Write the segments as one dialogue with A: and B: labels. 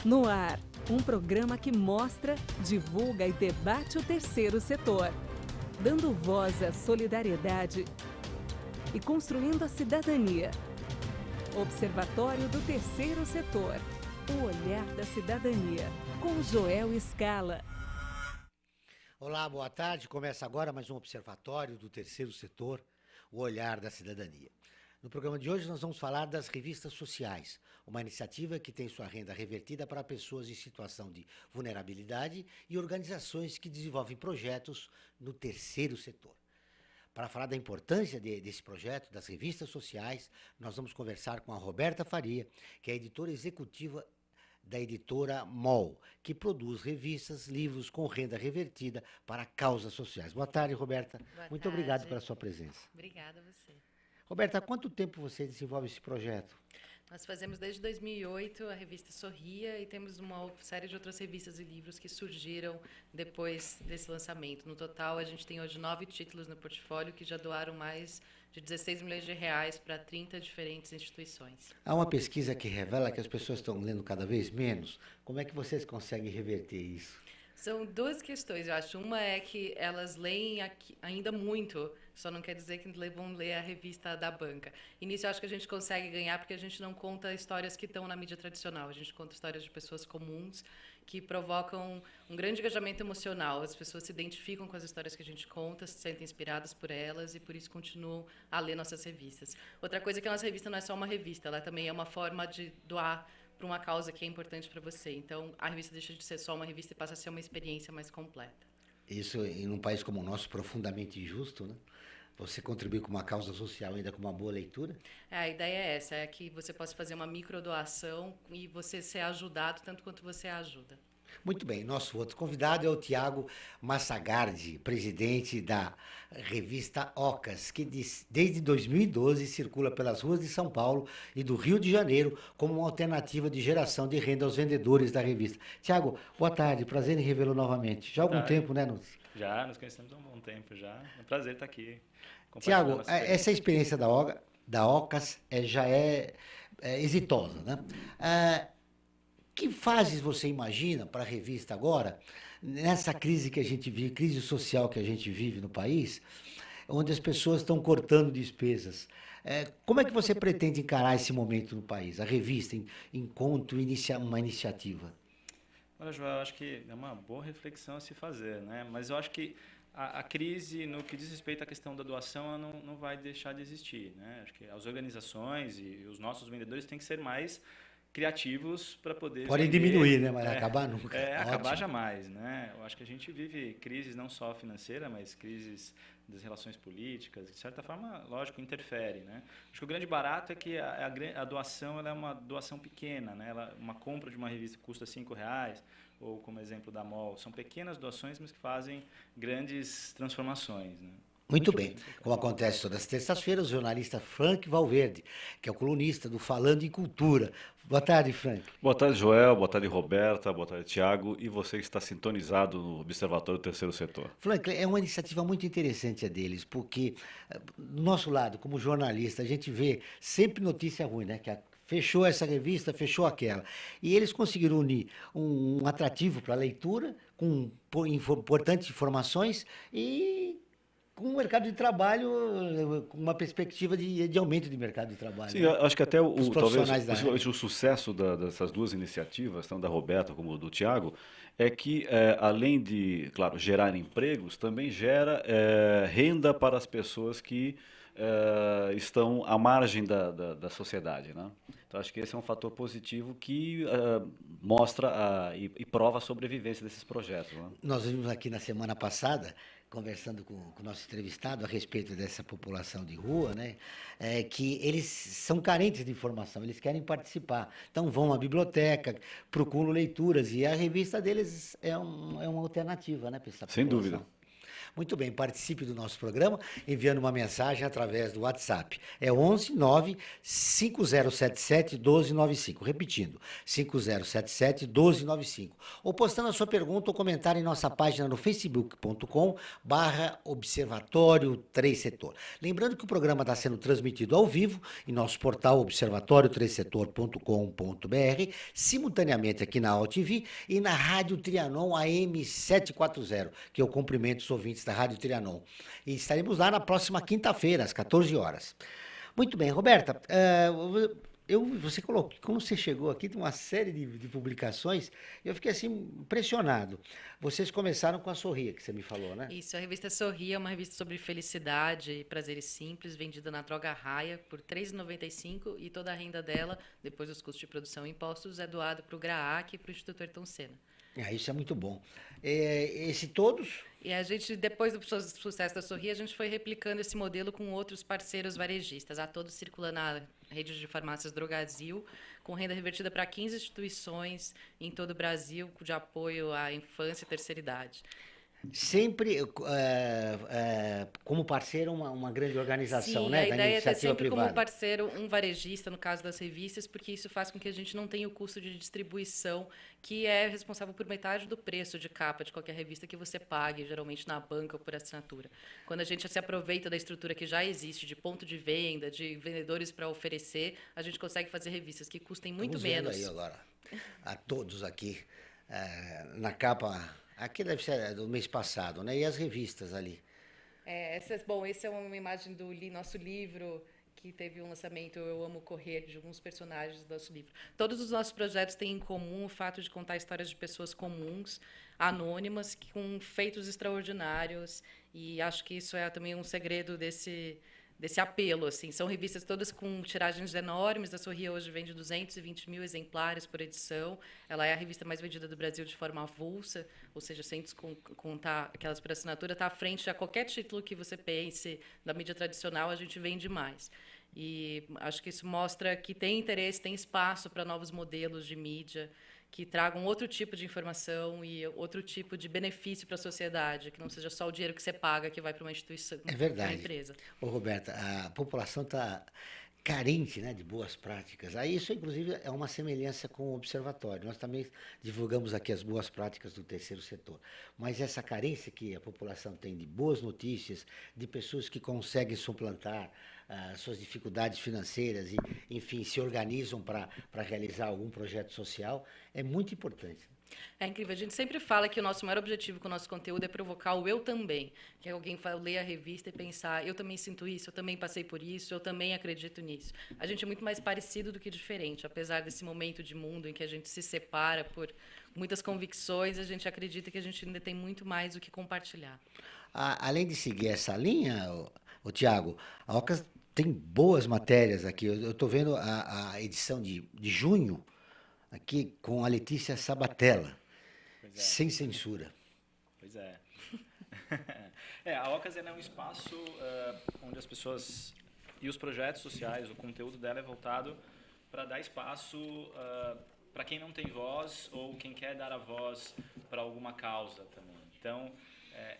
A: No Ar, um programa que mostra, divulga e debate o terceiro setor, dando voz à solidariedade e construindo a cidadania. Observatório do Terceiro Setor, o olhar da cidadania, com Joel Scala.
B: Olá, boa tarde. Começa agora mais um Observatório do Terceiro Setor, o olhar da cidadania. No programa de hoje nós vamos falar das revistas sociais, uma iniciativa que tem sua renda revertida para pessoas em situação de vulnerabilidade e organizações que desenvolvem projetos no terceiro setor. Para falar da importância desse projeto, das revistas sociais, nós vamos conversar com a Roberta Faria, que é editora executiva da editora MOL, que produz revistas, livros com renda revertida para causas sociais. Boa tarde, Roberta. Muito obrigado pela sua presença.
C: Obrigada a você.
B: Roberta, há quanto tempo você desenvolve esse projeto?
C: Nós fazemos desde 2008 a revista Sorria e temos uma série de outras revistas e livros que surgiram depois desse lançamento. No total, a gente tem hoje 9 títulos no portfólio que já doaram mais de 16 milhões de reais para 30 diferentes instituições.
B: Há uma pesquisa que revela que as pessoas estão lendo cada vez menos. Como é que vocês conseguem reverter isso?
C: São duas questões, eu acho. Uma é que elas leem ainda muito, só não quer dizer que vão ler a revista da banca. E nisso eu acho que a gente consegue ganhar porque a gente não conta histórias que estão na mídia tradicional. A gente conta histórias de pessoas comuns que provocam um grande engajamento emocional. As pessoas se identificam com as histórias que a gente conta, se sentem inspiradas por elas e por isso continuam a ler nossas revistas. Outra coisa é que a nossa revista não é só uma revista, ela também é uma forma de doar para uma causa que é importante para você. Então, a revista deixa de ser só uma revista e passa a ser uma experiência mais completa.
B: Isso, em um país como o nosso, profundamente injusto, né? Você contribui com uma causa social ainda com uma boa leitura?
C: A ideia é essa, é que você possa fazer uma microdoação e você ser ajudado tanto quanto você ajuda.
B: Muito bem, nosso outro convidado é o Tiago Massagardi, presidente da revista Ocas, que desde 2012 circula pelas ruas de São Paulo e do Rio de Janeiro como uma alternativa de geração de renda aos vendedores da revista. Tiago, boa tarde, prazer em revê-lo novamente. Já há algum tempo, né, Nunes?
D: Já, nos conhecemos há um bom tempo já. É um prazer estar aqui.
B: Tiago, essa experiência da Ocas já é exitosa, né? Que fases você imagina para a revista agora, nessa crise que a gente vive, crise social que a gente vive no país, onde as pessoas estão cortando despesas? Como é que você pretende encarar esse momento no país? A revista, enquanto uma iniciativa?
D: Olha, Joel, eu acho que é uma boa reflexão a se fazer, né? Mas eu acho que a crise, no que diz respeito à questão da doação, ela não vai deixar de existir, né? Acho que as organizações e os nossos vendedores têm que ser mais criativos para poder
B: podem diminuir, né? Mas acabar nunca.
D: Acabar jamais, né? Eu acho que a gente vive crises não só financeira, mas crises das relações políticas, que de certa forma, lógico, interfere, né? Acho que o grande barato é que a doação ela é uma doação pequena, né? Uma compra de uma revista que custa R$5, ou como exemplo da MOL, são pequenas doações, mas que fazem grandes transformações, né?
B: Muito bem. Como acontece todas as terças-feiras, o jornalista Frank Valverde, que é o colunista do Falando em Cultura. Boa tarde, Frank.
E: Boa tarde, Joel. Boa tarde, Roberta. Boa tarde, Tiago. E você que está sintonizado no Observatório do Terceiro Setor.
B: Frank, é uma iniciativa muito interessante a deles, porque do nosso lado, como jornalista, a gente vê sempre notícia ruim, né? Que fechou essa revista, fechou aquela. E eles conseguiram unir um atrativo para a leitura, com importantes informações e com um mercado de trabalho, com uma perspectiva de aumento de mercado de trabalho.
E: Sim, eu acho que até talvez
B: o
E: sucesso dessas duas iniciativas, tanto da Roberta como do Tiago, é que, além de, claro, gerar empregos, também gera renda para as pessoas que estão à margem da sociedade, né? Então, acho que esse é um fator positivo que mostra e prova a sobrevivência desses projetos, né?
B: Nós vimos aqui na semana passada, conversando com o nosso entrevistado a respeito dessa população de rua, né, que eles são carentes de informação, eles querem participar. Então vão à biblioteca, procuram leituras, e a revista deles é uma alternativa, né, para essa população.
E: Sem dúvida.
B: Muito bem, participe do nosso programa enviando uma mensagem através do WhatsApp. É 11 9 5077 1295. Repetindo, 5077 1295. Ou postando a sua pergunta ou comentário em nossa página no facebook.com/Observatório 3 Setor. Lembrando que o programa está sendo transmitido ao vivo em nosso portal observatório3setor.com.br, simultaneamente aqui na AltV e na Rádio Trianon AM 740, que eu cumprimento os ouvintes da Rádio Trianon. E estaremos lá na próxima quinta-feira, às 14 horas. Muito bem, Roberta, você colocou, quando você chegou aqui, tem uma série de publicações, eu fiquei assim impressionado. Vocês começaram com a Sorria, que você me falou, né?
C: Isso, a revista Sorria é uma revista sobre felicidade e prazeres simples, vendida na Droga Raia por R$ 3,95 e toda a renda dela, depois dos custos de produção e impostos, é doada para o GRAAC e para o Instituto Ayrton Senna.
B: Isso é muito bom. Esse todos...
C: E a gente, depois do sucesso da Sorria, a gente foi replicando esse modelo com outros parceiros varejistas. A todos circula na rede de farmácias Drogazil, com renda revertida para 15 instituições em todo o Brasil, de apoio à infância e terceira idade.
B: Sempre como parceiro uma grande organização,
C: Sim,
B: né?
C: a ideia é ter sempre
B: privada.
C: como parceiro um varejista, no caso das revistas, porque isso faz com que a gente não tenha o custo de distribuição, que é responsável por metade do preço de capa de qualquer revista que você pague, geralmente na banca ou por assinatura. Quando a gente se aproveita da estrutura que já existe, de ponto de venda, de vendedores para oferecer, a gente consegue fazer revistas que custem muito menos.
B: Aí agora, a todos aqui, na capa... Aqui deve ser do mês passado, né? E as revistas ali.
C: Esse é uma imagem do nosso livro, que teve um lançamento, Eu Amo Correr, de alguns personagens do nosso livro. Todos os nossos projetos têm em comum o fato de contar histórias de pessoas comuns, anônimas, com feitos extraordinários, e acho que isso é também um segredo desse apelo, assim. São revistas todas com tiragens enormes. A Sorria hoje vende 220 mil exemplares por edição. Ela é a revista mais vendida do Brasil de forma avulsa, ou seja, sem contar aquelas por assinatura, está à frente a qualquer título que você pense da mídia tradicional, a gente vende mais. E acho que isso mostra que tem interesse, tem espaço para novos modelos de mídia, que tragam outro tipo de informação e outro tipo de benefício para a sociedade, que não seja só o dinheiro que você paga que vai para uma instituição,
B: É verdade.
C: uma empresa.
B: Ô, Roberta, a população está carente, né, de boas práticas. Aí isso, inclusive, é uma semelhança com o observatório. Nós também divulgamos aqui as boas práticas do terceiro setor. Mas essa carência que a população tem de boas notícias, de pessoas que conseguem suplantar suas dificuldades financeiras e, enfim, se organizam para realizar algum projeto social, é muito importante.
C: É incrível. A gente sempre fala que o nosso maior objetivo com o nosso conteúdo é provocar o eu também. Que alguém ler a revista e pensar, eu também sinto isso, eu também passei por isso, eu também acredito nisso. A gente é muito mais parecido do que diferente. Apesar desse momento de mundo em que a gente se separa por muitas convicções, a gente acredita que a gente ainda tem muito mais o que compartilhar.
B: Além de seguir essa linha, o Tiago, a Ocas tem boas matérias aqui. Eu estou vendo a edição de junho, aqui com a Letícia Sabatella, sem censura.
D: Pois é. A Ocas é um espaço onde as pessoas e os projetos sociais, o conteúdo dela é voltado para dar espaço para quem não tem voz ou quem quer dar a voz para alguma causa também. Então,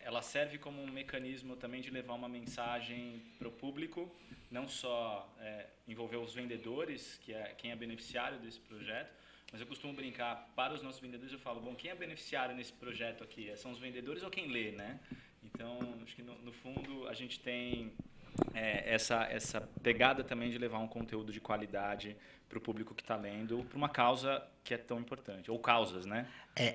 D: ela serve como um mecanismo também de levar uma mensagem para o público, não só envolver os vendedores, que é quem é beneficiário desse projeto, mas eu costumo brincar, para os nossos vendedores, eu falo, bom, quem é beneficiário nesse projeto aqui? São os vendedores ou quem lê, né? Então, acho que no fundo a gente tem essa pegada também de levar um conteúdo de qualidade para o público que está lendo, para uma causa que é tão importante, ou causas, né?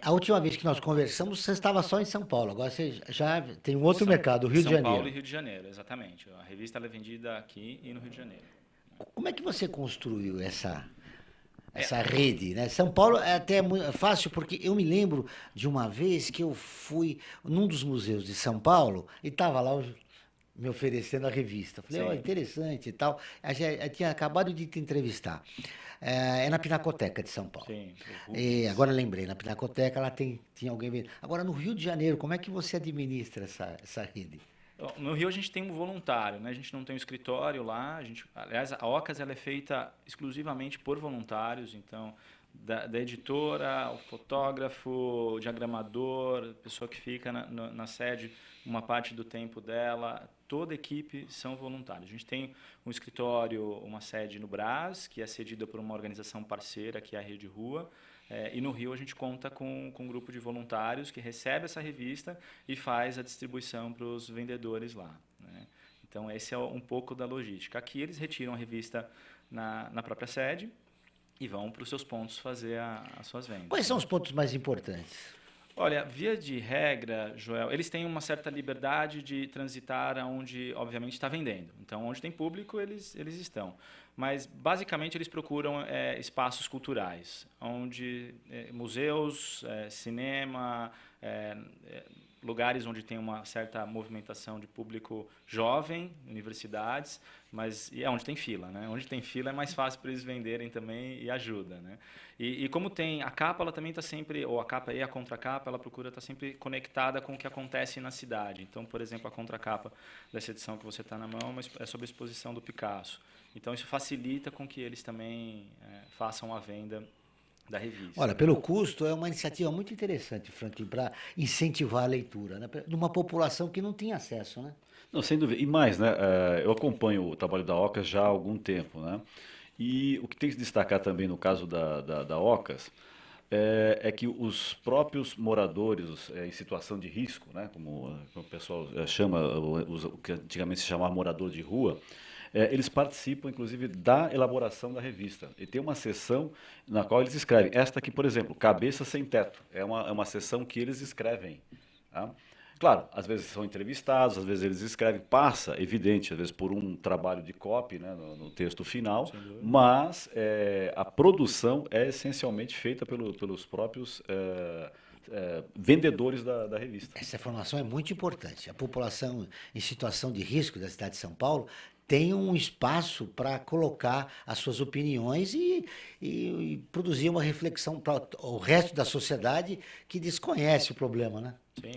B: A última vez que nós conversamos, você estava só em São Paulo, agora você já tem um outro mercado, o Rio de Janeiro.
D: São Paulo e Rio de Janeiro, exatamente. A revista é vendida aqui e no Rio de Janeiro.
B: Como é que você construiu essa rede, né? São Paulo é até fácil, porque eu me lembro de uma vez que eu fui num dos museus de São Paulo e estava lá me oferecendo a revista. Falei, interessante e tal. Eu tinha acabado de te entrevistar. É na Pinacoteca de São Paulo.
D: Sim.
B: E agora lembrei, na Pinacoteca lá tinha alguém vendo. Agora, no Rio de Janeiro, como é que você administra essa rede?
D: No Rio a gente tem um voluntário, né? A gente não tem um escritório lá. Aliás, a Ocas ela é feita exclusivamente por voluntários, então da editora, o fotógrafo, o diagramador, a pessoa que fica na sede uma parte do tempo dela, toda a equipe são voluntários. A gente tem um escritório, uma sede no Brás, que é cedida por uma organização parceira, que é a Rede Rua, e no Rio a gente conta com um grupo de voluntários que recebe essa revista e faz a distribuição para os vendedores lá, né? Então, esse é um pouco da logística. Aqui eles retiram a revista na própria sede e vão para os seus pontos fazer as suas vendas.
B: Quais são os pontos mais importantes?
D: Olha, via de regra, Joel, eles têm uma certa liberdade de transitar onde, obviamente, está vendendo. Então, onde tem público, eles estão. Mas, basicamente, eles procuram espaços culturais, onde museus, cinema, lugares onde tem uma certa movimentação de público jovem, universidades, mas é onde tem fila, né? Onde tem fila é mais fácil para eles venderem também e ajuda, né? E como tem a capa, ela também está sempre, ou a capa e a contracapa, ela procura estar sempre conectada com o que acontece na cidade. Então, por exemplo, a contracapa dessa edição que você está na mão é sobre a exposição do Picasso. Então, isso facilita com que eles também façam a venda da revista.
B: Olha, pelo custo, é uma iniciativa muito interessante, Franklin, para incentivar a leitura, né? Numa população que não tinha acesso, né?
E: Não, sem dúvida. E mais, né? Eu acompanho o trabalho da Ocas já há algum tempo, né? E o que tem que destacar também no caso da Ocas é que os próprios moradores em situação de risco, né? Como o pessoal chama, o que antigamente se chamava morador de rua, eles participam, inclusive, da elaboração da revista. E tem uma seção na qual eles escrevem. Esta aqui, por exemplo, Cabeça Sem Teto. É uma seção que eles escrevem. Tá? Claro, às vezes são entrevistados, às vezes eles escrevem, passa, evidente, às vezes por um trabalho de copy, né, no texto final, mas a produção é essencialmente feita pelos próprios vendedores da revista.
B: Essa informação é muito importante. A população em situação de risco da cidade de São Paulo tem um espaço para colocar as suas opiniões e produzir uma reflexão para o resto da sociedade que desconhece o problema, né?
D: Sim.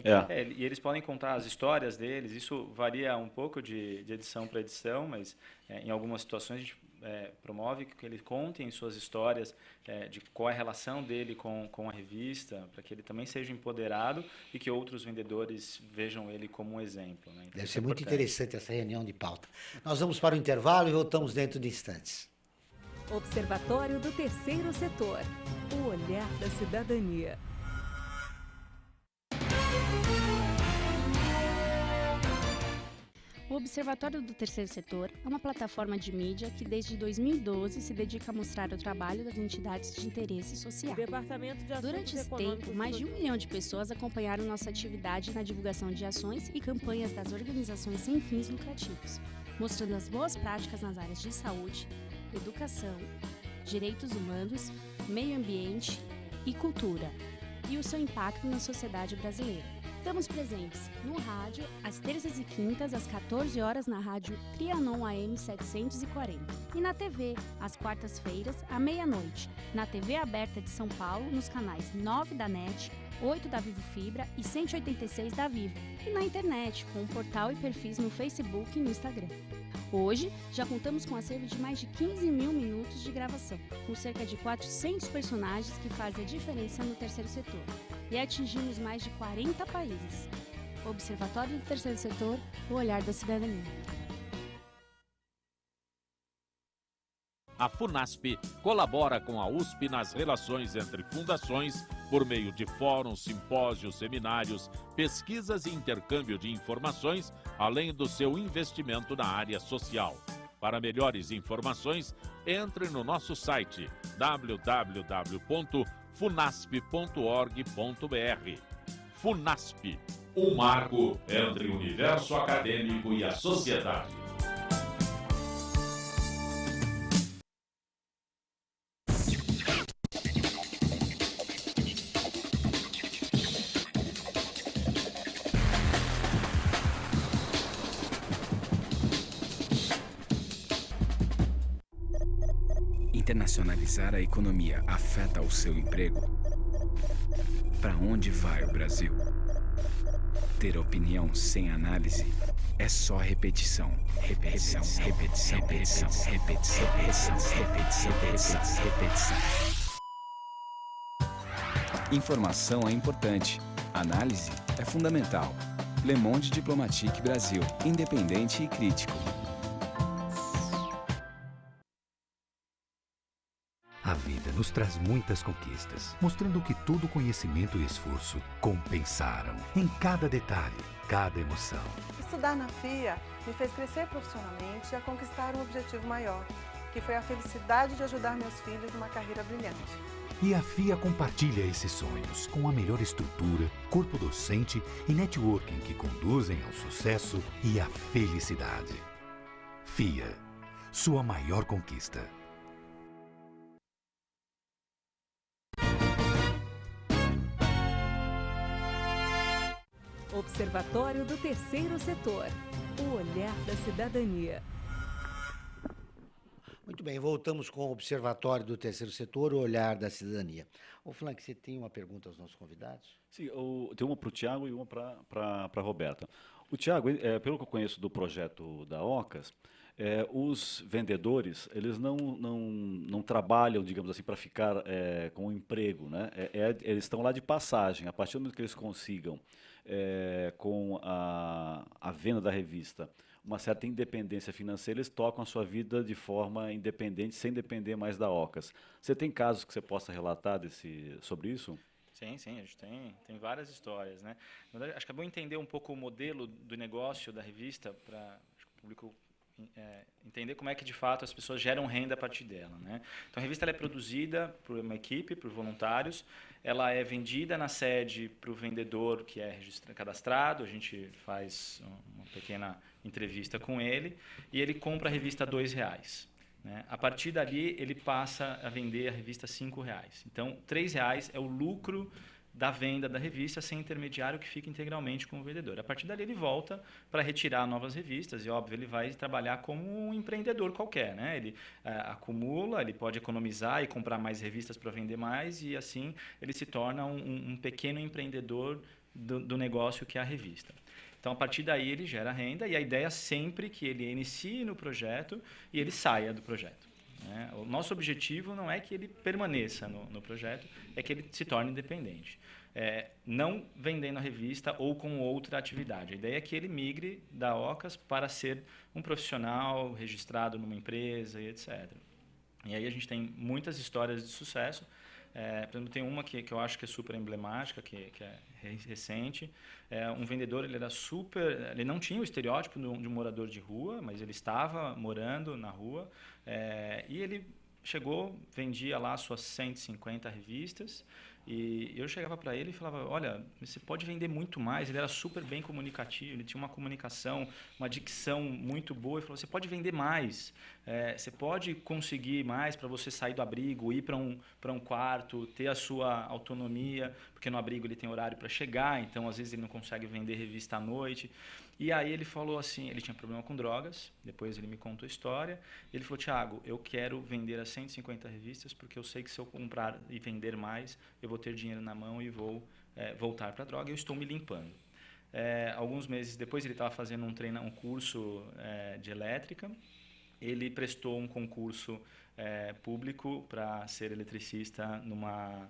D: E eles podem contar as histórias deles. Isso varia um pouco de edição para edição, mas em algumas situações a gente promove que eles contem suas histórias de qual é a relação dele com a revista, para que ele também seja empoderado e que outros vendedores vejam ele como um exemplo, né? Então,
B: deve ser muito interessante essa reunião de pauta. Nós vamos para o intervalo e voltamos dentro de instantes.
A: Observatório do Terceiro Setor. O olhar da cidadania.
F: O Observatório do Terceiro Setor é uma plataforma de mídia que desde 2012 se dedica a mostrar o trabalho das entidades de interesse social. Durante esse tempo, mais de 1 milhão de pessoas acompanharam nossa atividade na divulgação de ações e campanhas das organizações sem fins lucrativos, mostrando as boas práticas nas áreas de saúde, educação, direitos humanos, meio ambiente e cultura, e o seu impacto na sociedade brasileira. Estamos presentes no rádio, às terças e quintas, às 14 horas, na rádio Trianon AM 740. E na TV, às quartas-feiras, à meia-noite, na TV aberta de São Paulo, nos canais 9 da NET, 8 da Vivo Fibra e 186 da Vivo. E na internet, com um portal e perfis no Facebook e no Instagram. Hoje, já contamos com um acervo de mais de 15 mil minutos de gravação, com cerca de 400 personagens que fazem a diferença no terceiro setor. E atingimos mais de 40 países. Observatório do Terceiro Setor, o olhar da cidadania.
G: A FUNASP colabora com a USP nas relações entre fundações por meio de fóruns, simpósios, seminários, pesquisas e intercâmbio de informações, além do seu investimento na área social. Para melhores informações, entre no nosso site www.funasp.org.br. FUNASP, um marco entre o universo acadêmico e a sociedade.
H: Internacionalizar a economia afeta o seu emprego? Para onde vai o Brasil? Ter opinião sem análise é só repetição. Repetição, repetição, repetição, repetição, repetição, repetição, repetição, repetição. Informação é importante. Análise é fundamental. Le Monde Diplomatique Brasil. Independente e crítico.
I: A vida nos traz muitas conquistas, mostrando que todo conhecimento e esforço compensaram em cada detalhe, cada emoção.
J: Estudar na FIA me fez crescer profissionalmente e a conquistar um objetivo maior, que foi a felicidade de ajudar meus filhos numa carreira brilhante.
I: E a FIA compartilha esses sonhos com a melhor estrutura, corpo docente e networking que conduzem ao sucesso e à felicidade. FIA, sua maior conquista.
A: Observatório do Terceiro Setor. O olhar da cidadania.
B: Muito bem, voltamos com o Observatório do Terceiro Setor, o olhar da cidadania. Ô, Flank, você tem uma pergunta aos nossos convidados?
E: Sim, tem uma para o Tiago e uma para a Roberta. O Tiago, pelo que eu conheço do projeto da OCAS, os vendedores, eles não trabalham, digamos assim, para ficar com um emprego, né? Eles estão lá de passagem. A partir do momento que eles consigam, com a venda da revista, uma certa independência financeira, eles tocam a sua vida de forma independente, sem depender mais da OCAS. Você tem casos que você possa relatar sobre isso?
D: Sim, a gente tem várias histórias, né? Na verdade, acho que é bom entender um pouco o modelo do negócio da revista para o público entender como é que, de fato, as pessoas geram renda a partir dela, né? Então, a revista ela é produzida por uma equipe, por voluntários, ela é vendida na sede para o vendedor que é cadastrado, a gente faz uma pequena entrevista com ele e ele compra a revista a R$2. Né? A partir dali, ele passa a vender a revista a R$5. Então, R$3 é o lucro da venda da revista sem intermediário que fica integralmente com o vendedor. A partir dali ele volta para retirar novas revistas e, óbvio, ele vai trabalhar como um empreendedor qualquer, né? Ele acumula, ele pode economizar e comprar mais revistas para vender mais e, assim, ele se torna um pequeno empreendedor do negócio que é a revista. Então, a partir daí, ele gera renda e a ideia é sempre que ele inicie no projeto e ele saia do projeto. O nosso objetivo não é que ele permaneça no projeto, é que ele se torne independente. Não vendendo a revista ou com outra atividade. A ideia é que ele migre da OCAS para ser um profissional registrado numa empresa e etc. E aí a gente tem muitas histórias de sucesso. Por exemplo, tem uma que eu acho que é super emblemática, que é recente. Um vendedor, ele não tinha o estereótipo de um morador de rua, mas ele estava morando na rua e ele chegou, vendia lá suas 150 revistas e eu chegava para ele e falava, olha, você pode vender muito mais. Ele era super bem comunicativo, ele tinha uma comunicação, uma dicção muito boa. Ele falou, você pode vender mais, você pode conseguir mais para você sair do abrigo, ir para um quarto, ter a sua autonomia, porque no abrigo ele tem horário para chegar, então às vezes ele não consegue vender revista à noite. E aí ele falou assim, ele tinha problema com drogas, depois ele me contou a história, ele falou, Tiago, eu quero vender as 150 revistas porque eu sei que se eu comprar e vender mais, eu vou ter dinheiro na mão e vou voltar para a droga, eu estou me limpando. Alguns meses depois ele estava fazendo um curso de elétrica, ele prestou um concurso público para ser eletricista numa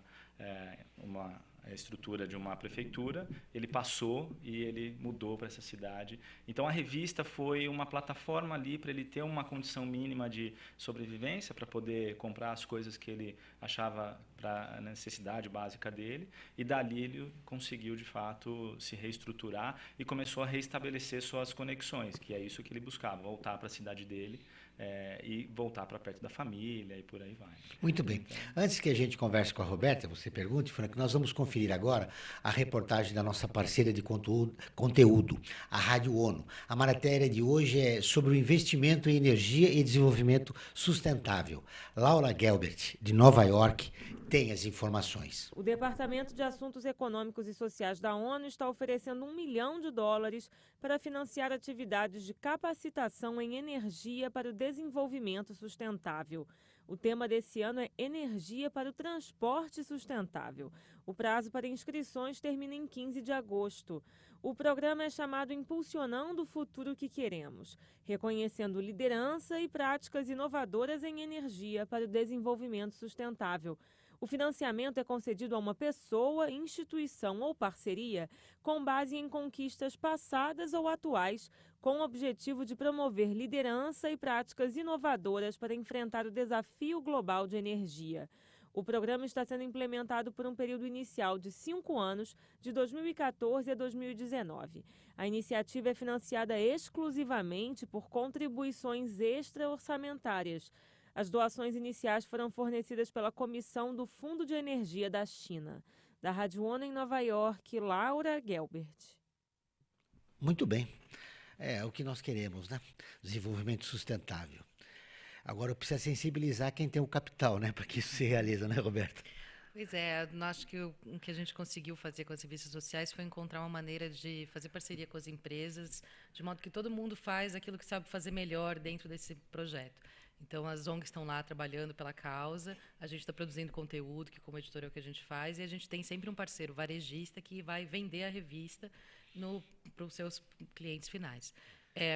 D: estrutura de uma prefeitura, ele passou e ele mudou para essa cidade. Então, a revista foi uma plataforma ali para ele ter uma condição mínima de sobrevivência, para poder comprar as coisas que ele achava para a necessidade básica dele, e dali ele conseguiu, de fato, se reestruturar e começou a reestabelecer suas conexões, que é isso que ele buscava, voltar para a cidade dele, e voltar para perto da família e por aí vai.
B: Muito bem. Antes que a gente converse com a Roberta, você pergunte, Frank, nós vamos conferir agora a reportagem da nossa parceira de conteúdo, a Rádio ONU. A matéria de hoje é sobre o investimento em energia e desenvolvimento sustentável. Laura Gelbert, de Nova York, tem as informações.
K: O Departamento de Assuntos Econômicos e Sociais da ONU está oferecendo $1 milhão para financiar atividades de capacitação em energia para o desenvolvimento sustentável. O tema desse ano é Energia para o Transporte Sustentável. O prazo para inscrições termina em 15 de agosto. O programa é chamado Impulsionando o Futuro que Queremos, reconhecendo liderança e práticas inovadoras em energia para o desenvolvimento sustentável. O financiamento é concedido a uma pessoa, instituição ou parceria com base em conquistas passadas ou atuais, com o objetivo de promover liderança e práticas inovadoras para enfrentar o desafio global de energia. O programa está sendo implementado por um período inicial de 5 anos, de 2014 a 2019. A iniciativa é financiada exclusivamente por contribuições extra-orçamentárias. As doações iniciais foram fornecidas pela Comissão do Fundo de Energia da China. Da Rádio ONU em Nova York, Laura Gelbert.
B: Muito bem. É o que nós queremos, né? Desenvolvimento sustentável. Agora precisa sensibilizar quem tem o capital, né? Para que isso se realize, né, Roberta?
C: Pois é, eu acho que o que a gente conseguiu fazer com as revistas sociais foi encontrar uma maneira de fazer parceria com as empresas, de modo que todo mundo faz aquilo que sabe fazer melhor dentro desse projeto. Então, as ONGs estão lá trabalhando pela causa, a gente está produzindo conteúdo, que como editora é o que a gente faz, e a gente tem sempre um parceiro varejista que vai vender a revista para os seus clientes finais.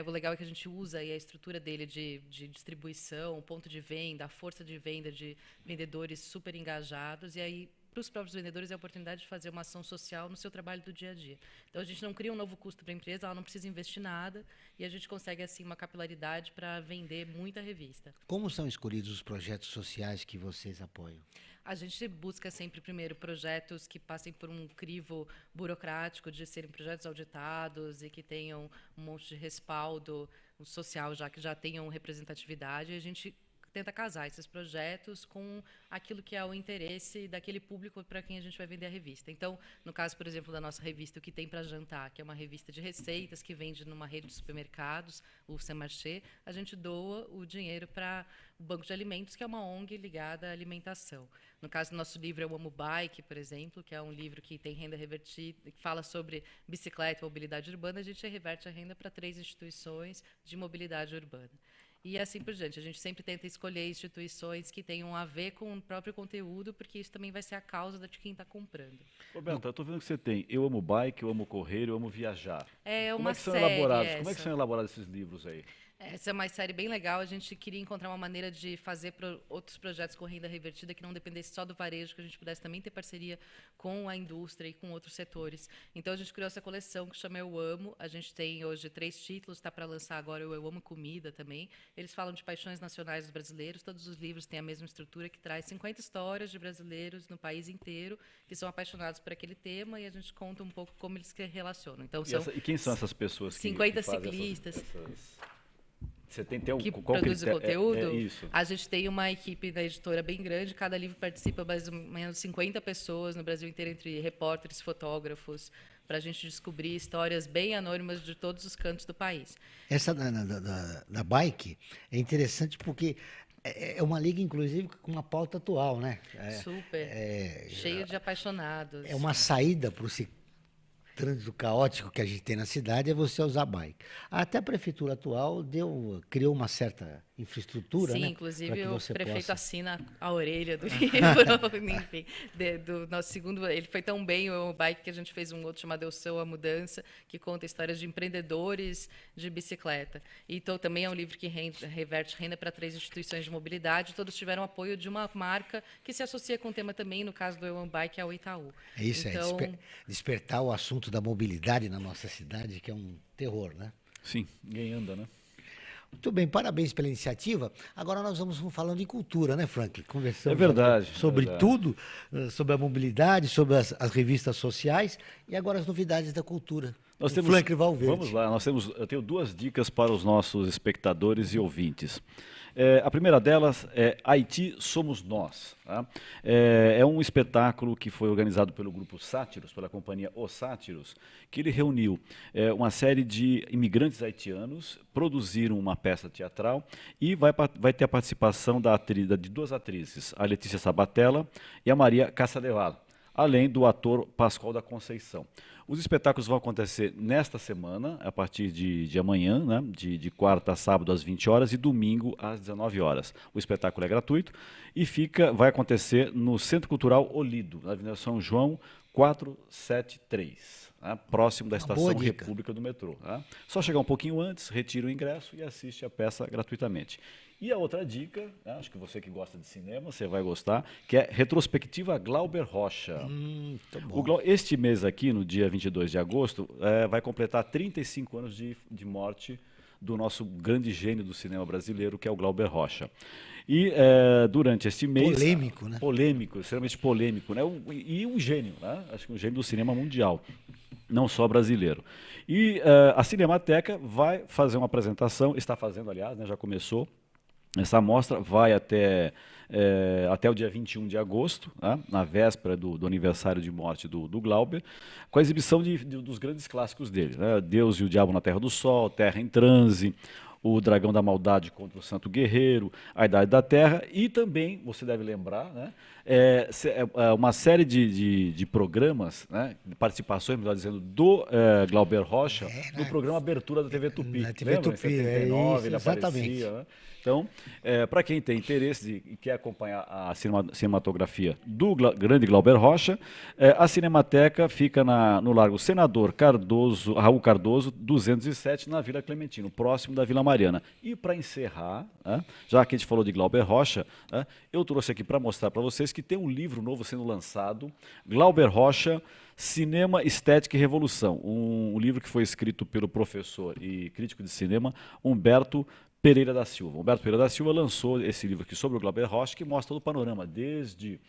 C: O legal é que a gente usa aí a estrutura dele de distribuição, o ponto de venda, a força de venda de vendedores super engajados, e aí para os próprios vendedores é a oportunidade de fazer uma ação social no seu trabalho do dia a dia. Então, a gente não cria um novo custo para a empresa, ela não precisa investir nada, e a gente consegue, assim, uma capilaridade para vender muita revista.
B: Como são escolhidos os projetos sociais que vocês apoiam?
C: A gente busca sempre, primeiro, projetos que passem por um crivo burocrático de serem projetos auditados e que tenham um monte de respaldo social, já que já tenham representatividade, e a gente tenta casar esses projetos com aquilo que é o interesse daquele público para quem a gente vai vender a revista. Então, no caso, por exemplo, da nossa revista O Que Tem Para Jantar, que é uma revista de receitas que vende numa rede de supermercados, o Saint-Marché, a gente doa o dinheiro para o Banco de Alimentos, que é uma ONG ligada à alimentação. No caso do nosso livro, Eu Amo Bike, por exemplo, que é um livro que tem renda revertida, que fala sobre bicicleta e mobilidade urbana, a gente reverte a renda para 3 instituições de mobilidade urbana. E assim por diante. A gente sempre tenta escolher instituições que tenham a ver com o próprio conteúdo, porque isso também vai ser a causa de quem está comprando.
E: Roberta, eu estou vendo que você tem Eu Amo Bike, Eu Amo Correr, Eu Amo Viajar.
C: É uma
E: Como é que são
C: série
E: elaborados? Como é que são elaborados esses livros aí?
C: Essa é uma série bem legal. A gente queria encontrar uma maneira de fazer outros projetos com renda revertida que não dependesse só do varejo, que a gente pudesse também ter parceria com a indústria e com outros setores. Então, a gente criou essa coleção que chama Eu Amo. A gente tem hoje 3 títulos, está para lançar agora o Eu Amo Comida também. Eles falam de paixões nacionais dos brasileiros. Todos os livros têm a mesma estrutura, que traz 50 histórias de brasileiros no país inteiro que são apaixonados por aquele tema, e a gente conta um pouco como eles se relacionam. Então,
E: e quem são essas pessoas que
C: 50 ciclistas.
E: Você tem
C: que produz o conteúdo, a gente tem uma equipe da editora bem grande, cada livro participa mais ou menos 50 pessoas no Brasil inteiro, entre repórteres, fotógrafos, para a gente descobrir histórias bem anônimas de todos os cantos do país.
B: Essa da bike é interessante porque é uma liga, inclusive, com uma pauta atual, né?
C: Super, cheio de apaixonados.
B: É uma saída para o trânsito caótico que a gente tem na cidade, é você usar bike. Até a prefeitura atual criou uma certa infraestrutura,
C: sim,
B: né?
C: Inclusive o prefeito assina a orelha do livro, enfim, do nosso segundo. Ele foi tão bem o bike que a gente fez um outro chamado Eu Sou a Mudança, que conta histórias de empreendedores de bicicleta. Então também é um livro que reverte renda para 3 instituições de mobilidade. Todos tiveram apoio de uma marca que se associa com o tema também, no caso do Eu Amo Bike, é o Itaú.
B: É isso, então, despertar o assunto da mobilidade na nossa cidade, que é um terror, né?
E: Sim, ninguém anda, né?
B: Muito bem, parabéns pela iniciativa. Agora nós vamos falando de cultura, né, Franklin? Conversamos sobre tudo, sobre a mobilidade, sobre as revistas sociais e agora as novidades da cultura. Franklin Valverde.
E: Vamos lá, eu tenho 2 dicas para os nossos espectadores e ouvintes. A primeira delas é Haiti Somos Nós. Tá? É um espetáculo que foi organizado pelo grupo Sátiros, pela companhia Os Sátiros, que ele reuniu uma série de imigrantes haitianos, produziram uma peça teatral e vai ter a participação de 2 atrizes, a Letícia Sabatella e a Maria Caçadeval, além do ator Pascoal da Conceição. Os espetáculos vão acontecer nesta semana, a partir de amanhã, né, de quarta a sábado às 20 horas e domingo às 19 horas. O espetáculo é gratuito e vai acontecer no Centro Cultural Olido, na Avenida São João 473. né, próximo da Estação
B: boa dica.
E: República do metrô. Né? Só chegar um pouquinho antes, retira o ingresso e assiste a peça gratuitamente. E a outra dica, né, acho que você que gosta de cinema, você vai gostar, que é Retrospectiva Glauber Rocha.
B: Tá bom.
E: Este mês aqui, no dia 22 de agosto, vai completar 35 anos de morte do nosso grande gênio do cinema brasileiro, que é o Glauber Rocha. E durante este mês...
B: Polêmico, né?
E: Polêmico, extremamente polêmico. Né? E um gênio, né? Acho que um gênio do cinema mundial, não só brasileiro. E a Cinemateca vai fazer uma apresentação, está fazendo, aliás, né, já começou. Essa mostra vai até o dia 21 de agosto, né, na véspera do aniversário de morte do Glauber, com a exibição dos grandes clássicos dele, né, Deus e o Diabo na Terra do Sol, Terra em Transe, O Dragão da Maldade contra o Santo Guerreiro, A Idade da Terra, e também, você deve lembrar, né, uma série de programas, né, participações, melhor dizendo, do Glauber Rocha, no programa Abertura da TV Tupi.
B: Na TV
E: Lembra?
B: Tupi,
E: Em 79, ele
B: exatamente.
E: aparecia, né? Então, para quem tem interesse e quer acompanhar a cinematografia do grande Glauber Rocha, a Cinemateca fica no Largo Senador Raul Cardoso, 207, na Vila Clementino, próximo da Vila Mariana. E para encerrar, né, já que a gente falou de Glauber Rocha, né, eu trouxe aqui para mostrar para vocês que tem um livro novo sendo lançado, Glauber Rocha, Cinema, Estética e Revolução, um livro que foi escrito pelo professor e crítico de cinema Humberto Pereira da Silva. Humberto Pereira da Silva lançou esse livro aqui sobre o Glauber Rocha, que mostra todo o panorama, desde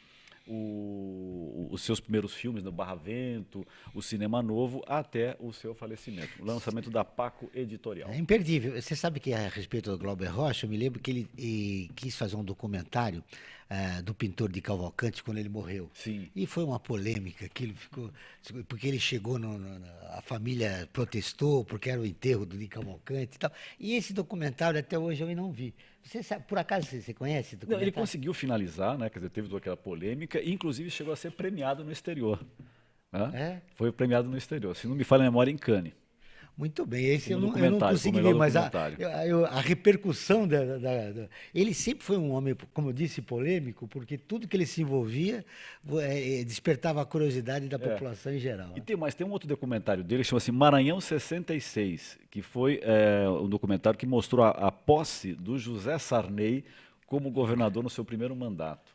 E: os seus primeiros filmes, no Barra Vento, o Cinema Novo, até o seu falecimento. O lançamento da Paco Editorial.
B: É imperdível. Você sabe que a respeito do Glauber Rocha, eu me lembro que ele quis fazer um documentário do pintor de Cavalcante quando ele morreu.
E: Sim.
B: E foi uma polêmica, aquilo ficou, porque ele chegou, a família protestou porque era o enterro do de Cavalcante e tal. E esse documentário até hoje eu não vi. Você sabe, por acaso você conhece esse documentário?
E: Não, ele conseguiu finalizar, né? Quer dizer, teve toda aquela polêmica e inclusive chegou a ser premiado no exterior. Né? Foi premiado no exterior. Se não me falha a memória, em Cannes.
B: Muito bem, esse eu não consegui ver, mas a repercussão ele sempre foi um homem, como eu disse, polêmico, porque tudo que ele se envolvia despertava a curiosidade da população em geral.
E: Mas tem um outro documentário dele, chama-se Maranhão 66, que foi um documentário que mostrou a posse do José Sarney como governador no seu primeiro mandato.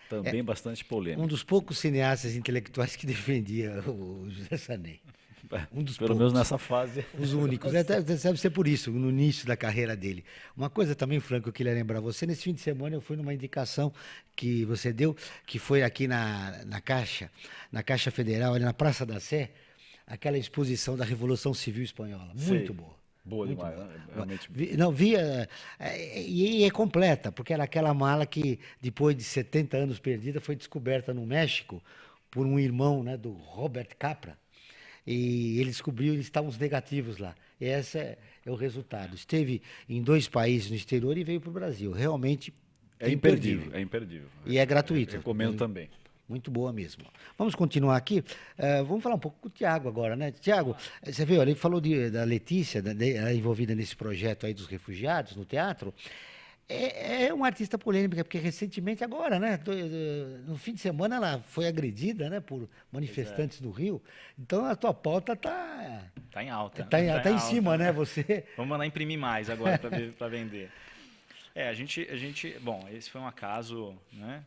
E: Também bastante polêmico.
B: Um dos poucos cineastas intelectuais que defendia o José Sarney.
E: Um dos Pelo menos nessa fase.
B: Os únicos. Deve ser por isso, no início da carreira dele. Uma coisa também, Franco, eu queria lembrar você, nesse fim de semana eu fui numa indicação que você deu, que foi aqui na Caixa Federal, ali na Praça da Sé, aquela exposição da Revolução Civil Espanhola. Muito boa.
E: Boa
B: muito
E: demais,
B: boa.
E: Né? Realmente.
B: E é completa, porque era aquela mala que, depois de 70 anos perdida, foi descoberta no México por um irmão, né, do Robert Capra. E ele descobriu, eles estavam os negativos lá. E esse é o resultado. Esteve em 2 países no exterior e veio para o Brasil. Realmente
E: é imperdível. É imperdível.
B: E é gratuito.
E: Recomendo também.
B: Muito boa mesmo. Vamos continuar aqui. Vamos falar um pouco com o Tiago agora, né? Tiago, você viu, ele falou da Letícia, envolvida nesse projeto aí dos refugiados no teatro. É uma artista polêmica, porque recentemente, agora, né, no fim de semana, ela foi agredida, né, por manifestantes do Rio. Então, a tua pauta está
D: em alta.
B: Está em cima, né? Você...
D: Vamos mandar imprimir mais agora para vender. Bom, esse foi um acaso, né,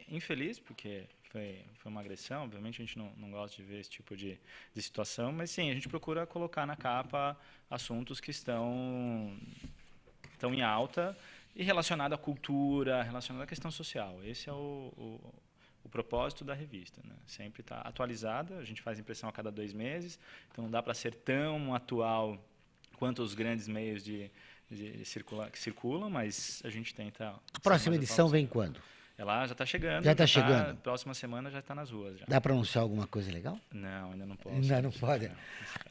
D: infeliz, porque foi uma agressão. Obviamente, a gente não gosta de ver esse tipo de situação, mas sim, a gente procura colocar na capa assuntos que estão em alta e relacionado à cultura, relacionado à questão social. Esse é o propósito da revista, né? Sempre está atualizada, a gente faz impressão a cada 2 meses, então não dá para ser tão atual quanto os grandes meios que circulam, mas a gente tenta...
B: A próxima edição vem quando?
D: Ela já está chegando.
B: Já está chegando?
D: Próxima semana já está nas ruas. Já.
B: Dá para anunciar alguma coisa legal?
D: Não, ainda não posso.
B: Não pode?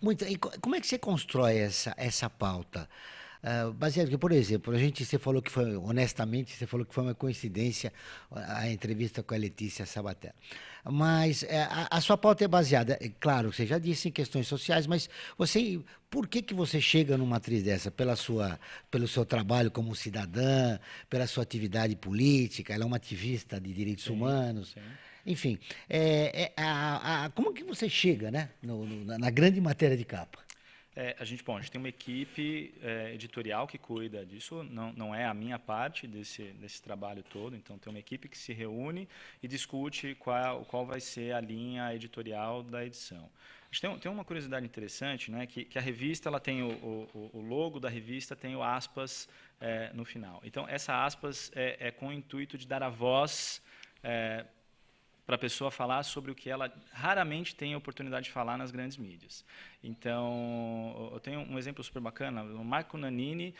B: Muito. E como é que você constrói essa pauta? Baseado que, por exemplo, você falou que foi, honestamente, você falou que foi uma coincidência a entrevista com a Letícia Sabater. Mas a sua pauta é baseada, claro, você já disse, em questões sociais, mas por que você chega numa atriz dessa? Pelo seu trabalho como cidadã, pela sua atividade política, ela é uma ativista de direitos humanos.
D: Sim.
B: Enfim, como que você chega, né, na grande matéria de capa?
D: A gente tem uma equipe editorial que cuida disso, não é a minha parte desse trabalho todo, então tem uma equipe que se reúne e discute qual vai ser a linha editorial da edição. A gente tem uma curiosidade interessante, né, que a revista ela tem o logo da revista, tem o aspas no final. Então, essa aspas é com o intuito de dar a voz para a pessoa falar sobre o que ela raramente tem a oportunidade de falar nas grandes mídias. Então, eu tenho um exemplo super bacana, o Marco Nanini,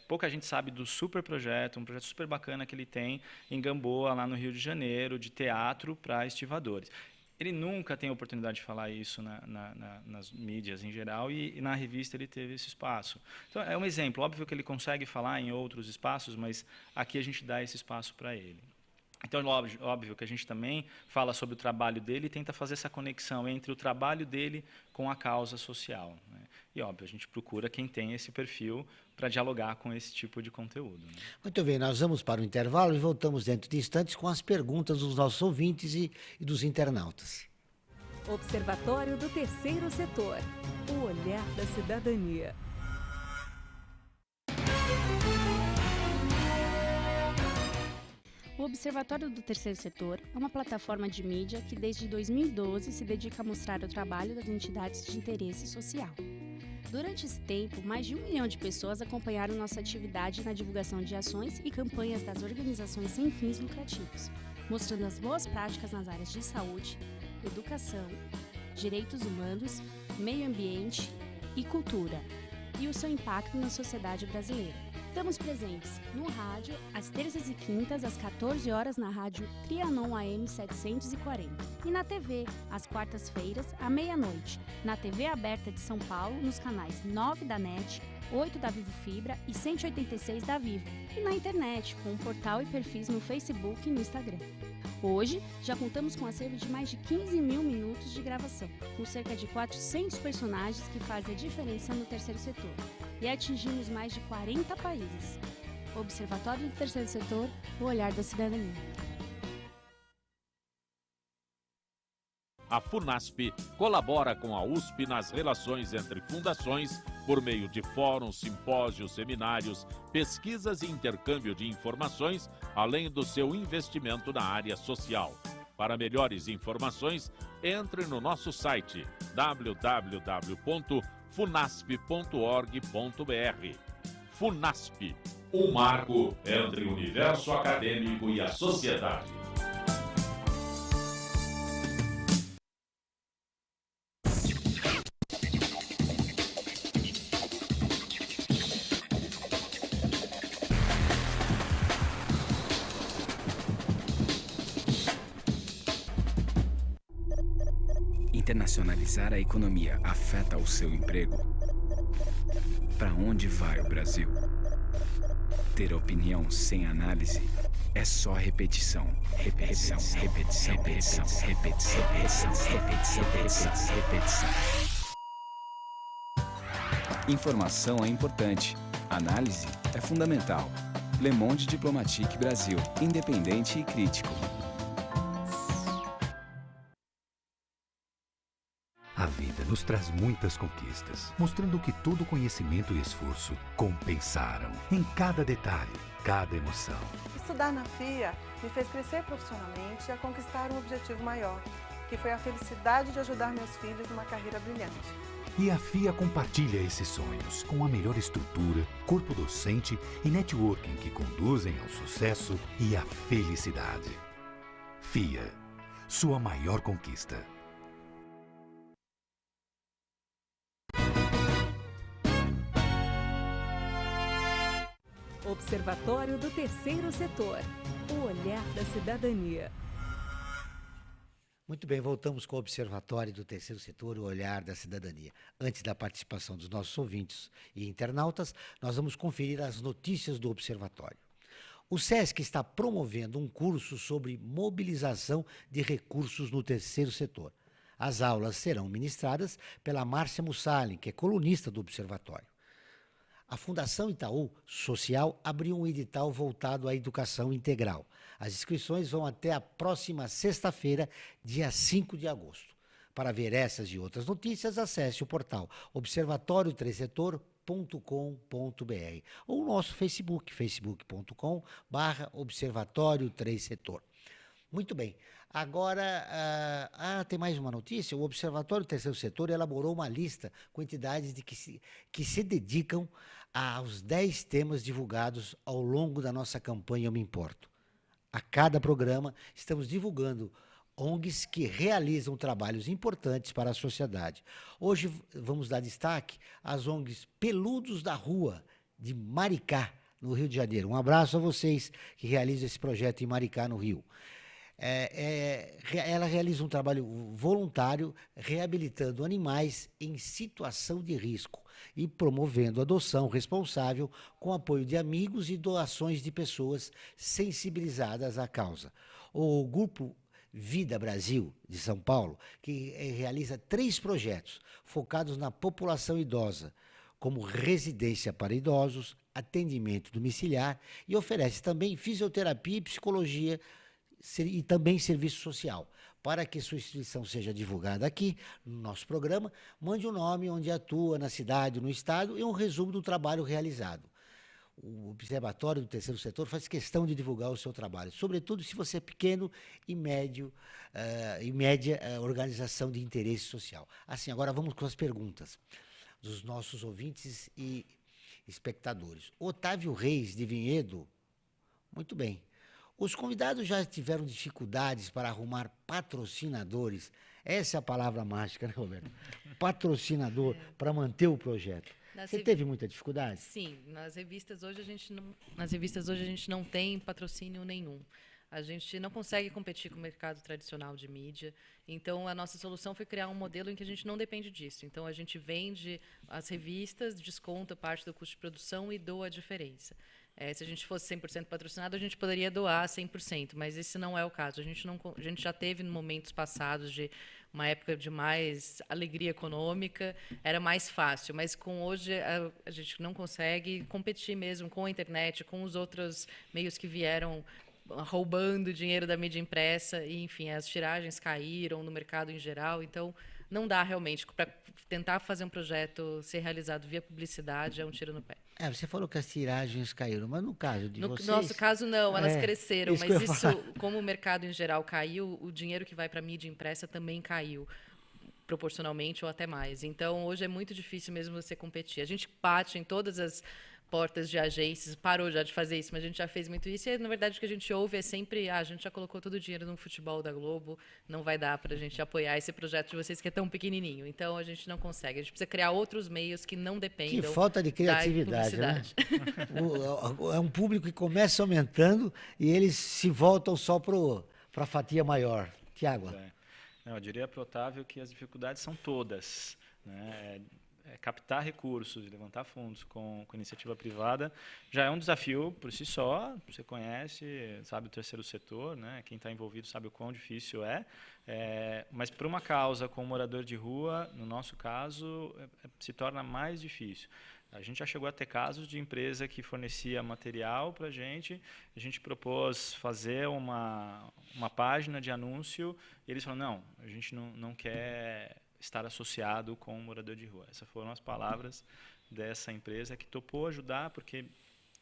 D: pouca gente sabe do super projeto, um projeto super bacana que ele tem em Gamboa, lá no Rio de Janeiro, de teatro para estivadores. Ele nunca tem a oportunidade de falar isso nas mídias em geral e na revista ele teve esse espaço. Então, é um exemplo. Óbvio que ele consegue falar em outros espaços, mas aqui a gente dá esse espaço para ele. Então, óbvio que a gente também fala sobre o trabalho dele e tenta fazer essa conexão entre o trabalho dele com a causa social, né? E, óbvio, a gente procura quem tem esse perfil para dialogar com esse tipo de conteúdo, né?
B: Muito bem, nós vamos para o intervalo e voltamos dentro de instantes com as perguntas dos nossos ouvintes e dos internautas.
A: Observatório do Terceiro Setor. O olhar da cidadania.
F: O Observatório do Terceiro Setor é uma plataforma de mídia que desde 2012 se dedica a mostrar o trabalho das entidades de interesse social. Durante esse tempo, mais de 1 milhão de pessoas acompanharam nossa atividade na divulgação de ações e campanhas das organizações sem fins lucrativos, mostrando as boas práticas nas áreas de saúde, educação, direitos humanos, meio ambiente e cultura, e o seu impacto na sociedade brasileira. Estamos presentes no rádio, às terças e quintas, às 14 horas, na rádio Trianon AM 740. E na TV, às quartas-feiras, à meia-noite, na TV aberta de São Paulo, nos canais 9 da NET, 8 da Vivo Fibra e 186 da Vivo. E na internet, com um portal e perfis no Facebook e no Instagram. Hoje, já contamos com um acervo de mais de 15 mil minutos de gravação, com cerca de 400 personagens que fazem a diferença no terceiro setor. E atingimos mais de 40 países. Observatório do Terceiro Setor, o olhar da cidadania.
G: A FUNASP colabora com a USP nas relações entre fundações por meio de fóruns, simpósios, seminários, pesquisas e intercâmbio de informações, além do seu investimento na área social. Para melhores informações, entre no nosso site www.funasp.org.br. FUNASP, um marco entre o universo acadêmico e a sociedade.
H: Internacionalizar a economia afeta o seu emprego? Para onde vai o Brasil? Ter opinião sem análise é só repetição. Repetição, repetição, repetição, repetição, repetição, repetição, repetição, repetição. Informação é importante. Análise é fundamental. Le Monde Diplomatique Brasil. Independente e crítico.
I: A vida nos traz muitas conquistas, mostrando que todo conhecimento e esforço compensaram em cada detalhe, cada emoção.
J: Estudar na FIA me fez crescer profissionalmente e a conquistar um objetivo maior, que foi a felicidade de ajudar meus filhos numa carreira brilhante.
I: E a FIA compartilha esses sonhos com a melhor estrutura, corpo docente e networking que conduzem ao sucesso e à felicidade. FIA, sua maior conquista.
A: Observatório do Terceiro Setor. O olhar da cidadania.
B: Muito bem, voltamos com o Observatório do Terceiro Setor, o olhar da cidadania. Antes da participação dos nossos ouvintes e internautas, nós vamos conferir as notícias do Observatório. O SESC está promovendo um curso sobre mobilização de recursos no terceiro setor. As aulas serão ministradas pela Márcia Mussalem, que é colunista do Observatório. A Fundação Itaú Social abriu um edital voltado à educação integral. As inscrições vão até a próxima sexta-feira, dia 5 de agosto. Para ver essas e outras notícias, acesse o portal observatório3setor.com.br ou o nosso Facebook, facebook.com/Observatório 3 Setor. Muito bem. Agora, tem mais uma notícia. O Observatório Terceiro Setor elaborou uma lista com entidades que se dedicam aos 10 temas divulgados ao longo da nossa campanha Eu Me Importo. A cada programa, estamos divulgando ONGs que realizam trabalhos importantes para a sociedade. Hoje vamos dar destaque às ONGs Peludos da Rua, de Maricá, no Rio de Janeiro. Um abraço a vocês que realizam esse projeto em Maricá, no Rio. Ela realiza um trabalho voluntário reabilitando animais em situação de risco e promovendo adoção responsável com apoio de amigos e doações de pessoas sensibilizadas à causa. O grupo Vida Brasil, de São Paulo, que realiza 3 projetos focados na população idosa, como residência para idosos, atendimento domiciliar e oferece também fisioterapia e psicologia e também serviço social. Para que sua instituição seja divulgada aqui, no nosso programa, mande o nome, onde atua, na cidade, no estado, e um resumo do trabalho realizado. O Observatório do Terceiro Setor faz questão de divulgar o seu trabalho, sobretudo se você é pequeno e média organização de interesse social. Assim, agora vamos com as perguntas dos nossos ouvintes e espectadores. Otávio Reis, de Vinhedo, muito bem. Os convidados já tiveram dificuldades para arrumar patrocinadores. Essa é a palavra mágica, né, Roberto? Patrocinador para manter o projeto. Você teve muita dificuldade?
C: Sim, nas revistas hoje a gente não tem patrocínio nenhum. A gente não consegue competir com o mercado tradicional de mídia. Então, a nossa solução foi criar um modelo em que a gente não depende disso. Então, a gente vende as revistas, desconta parte do custo de produção e doa a diferença. Se a gente fosse 100% patrocinado, a gente poderia doar 100%, mas esse não é o caso. A gente já teve momentos passados de uma época de mais alegria econômica, era mais fácil, mas com hoje a gente não consegue competir mesmo com a internet, com os outros meios que vieram roubando dinheiro da mídia impressa, e, enfim, as tiragens caíram no mercado em geral, então não dá realmente. Para tentar fazer um projeto ser realizado via publicidade é um tiro no pé.
B: Você falou que as tiragens caíram, mas no caso de vocês...
C: No nosso caso, não, elas cresceram, mas como o mercado em geral caiu, o dinheiro que vai para a mídia impressa também caiu, proporcionalmente ou até mais. Então, hoje é muito difícil mesmo você competir. A gente bate em todas as portas de agências, parou já de fazer isso, mas a gente já fez muito isso, e na verdade o que a gente ouve é sempre, a gente já colocou todo o dinheiro no futebol da Globo, não vai dar para a gente apoiar esse projeto de vocês que é tão pequenininho, então a gente não consegue, a gente precisa criar outros meios que não dependam.
B: Que falta de criatividade, né? É um público que começa aumentando e eles se voltam só para a fatia maior. Tiago.
D: Eu diria para o Otávio que as dificuldades são todas, né? Captar recursos, levantar fundos com iniciativa privada já é um desafio por si só. Você conhece, sabe o terceiro setor, né? Quem está envolvido sabe o quão difícil mas para uma causa com um morador de rua, no nosso caso, se torna mais difícil. A gente já chegou a ter casos de empresa que fornecia material para a gente propôs fazer uma página de anúncio e eles falaram, não, a gente não quer estar associado com um morador de rua. Essas foram as palavras dessa empresa que topou ajudar porque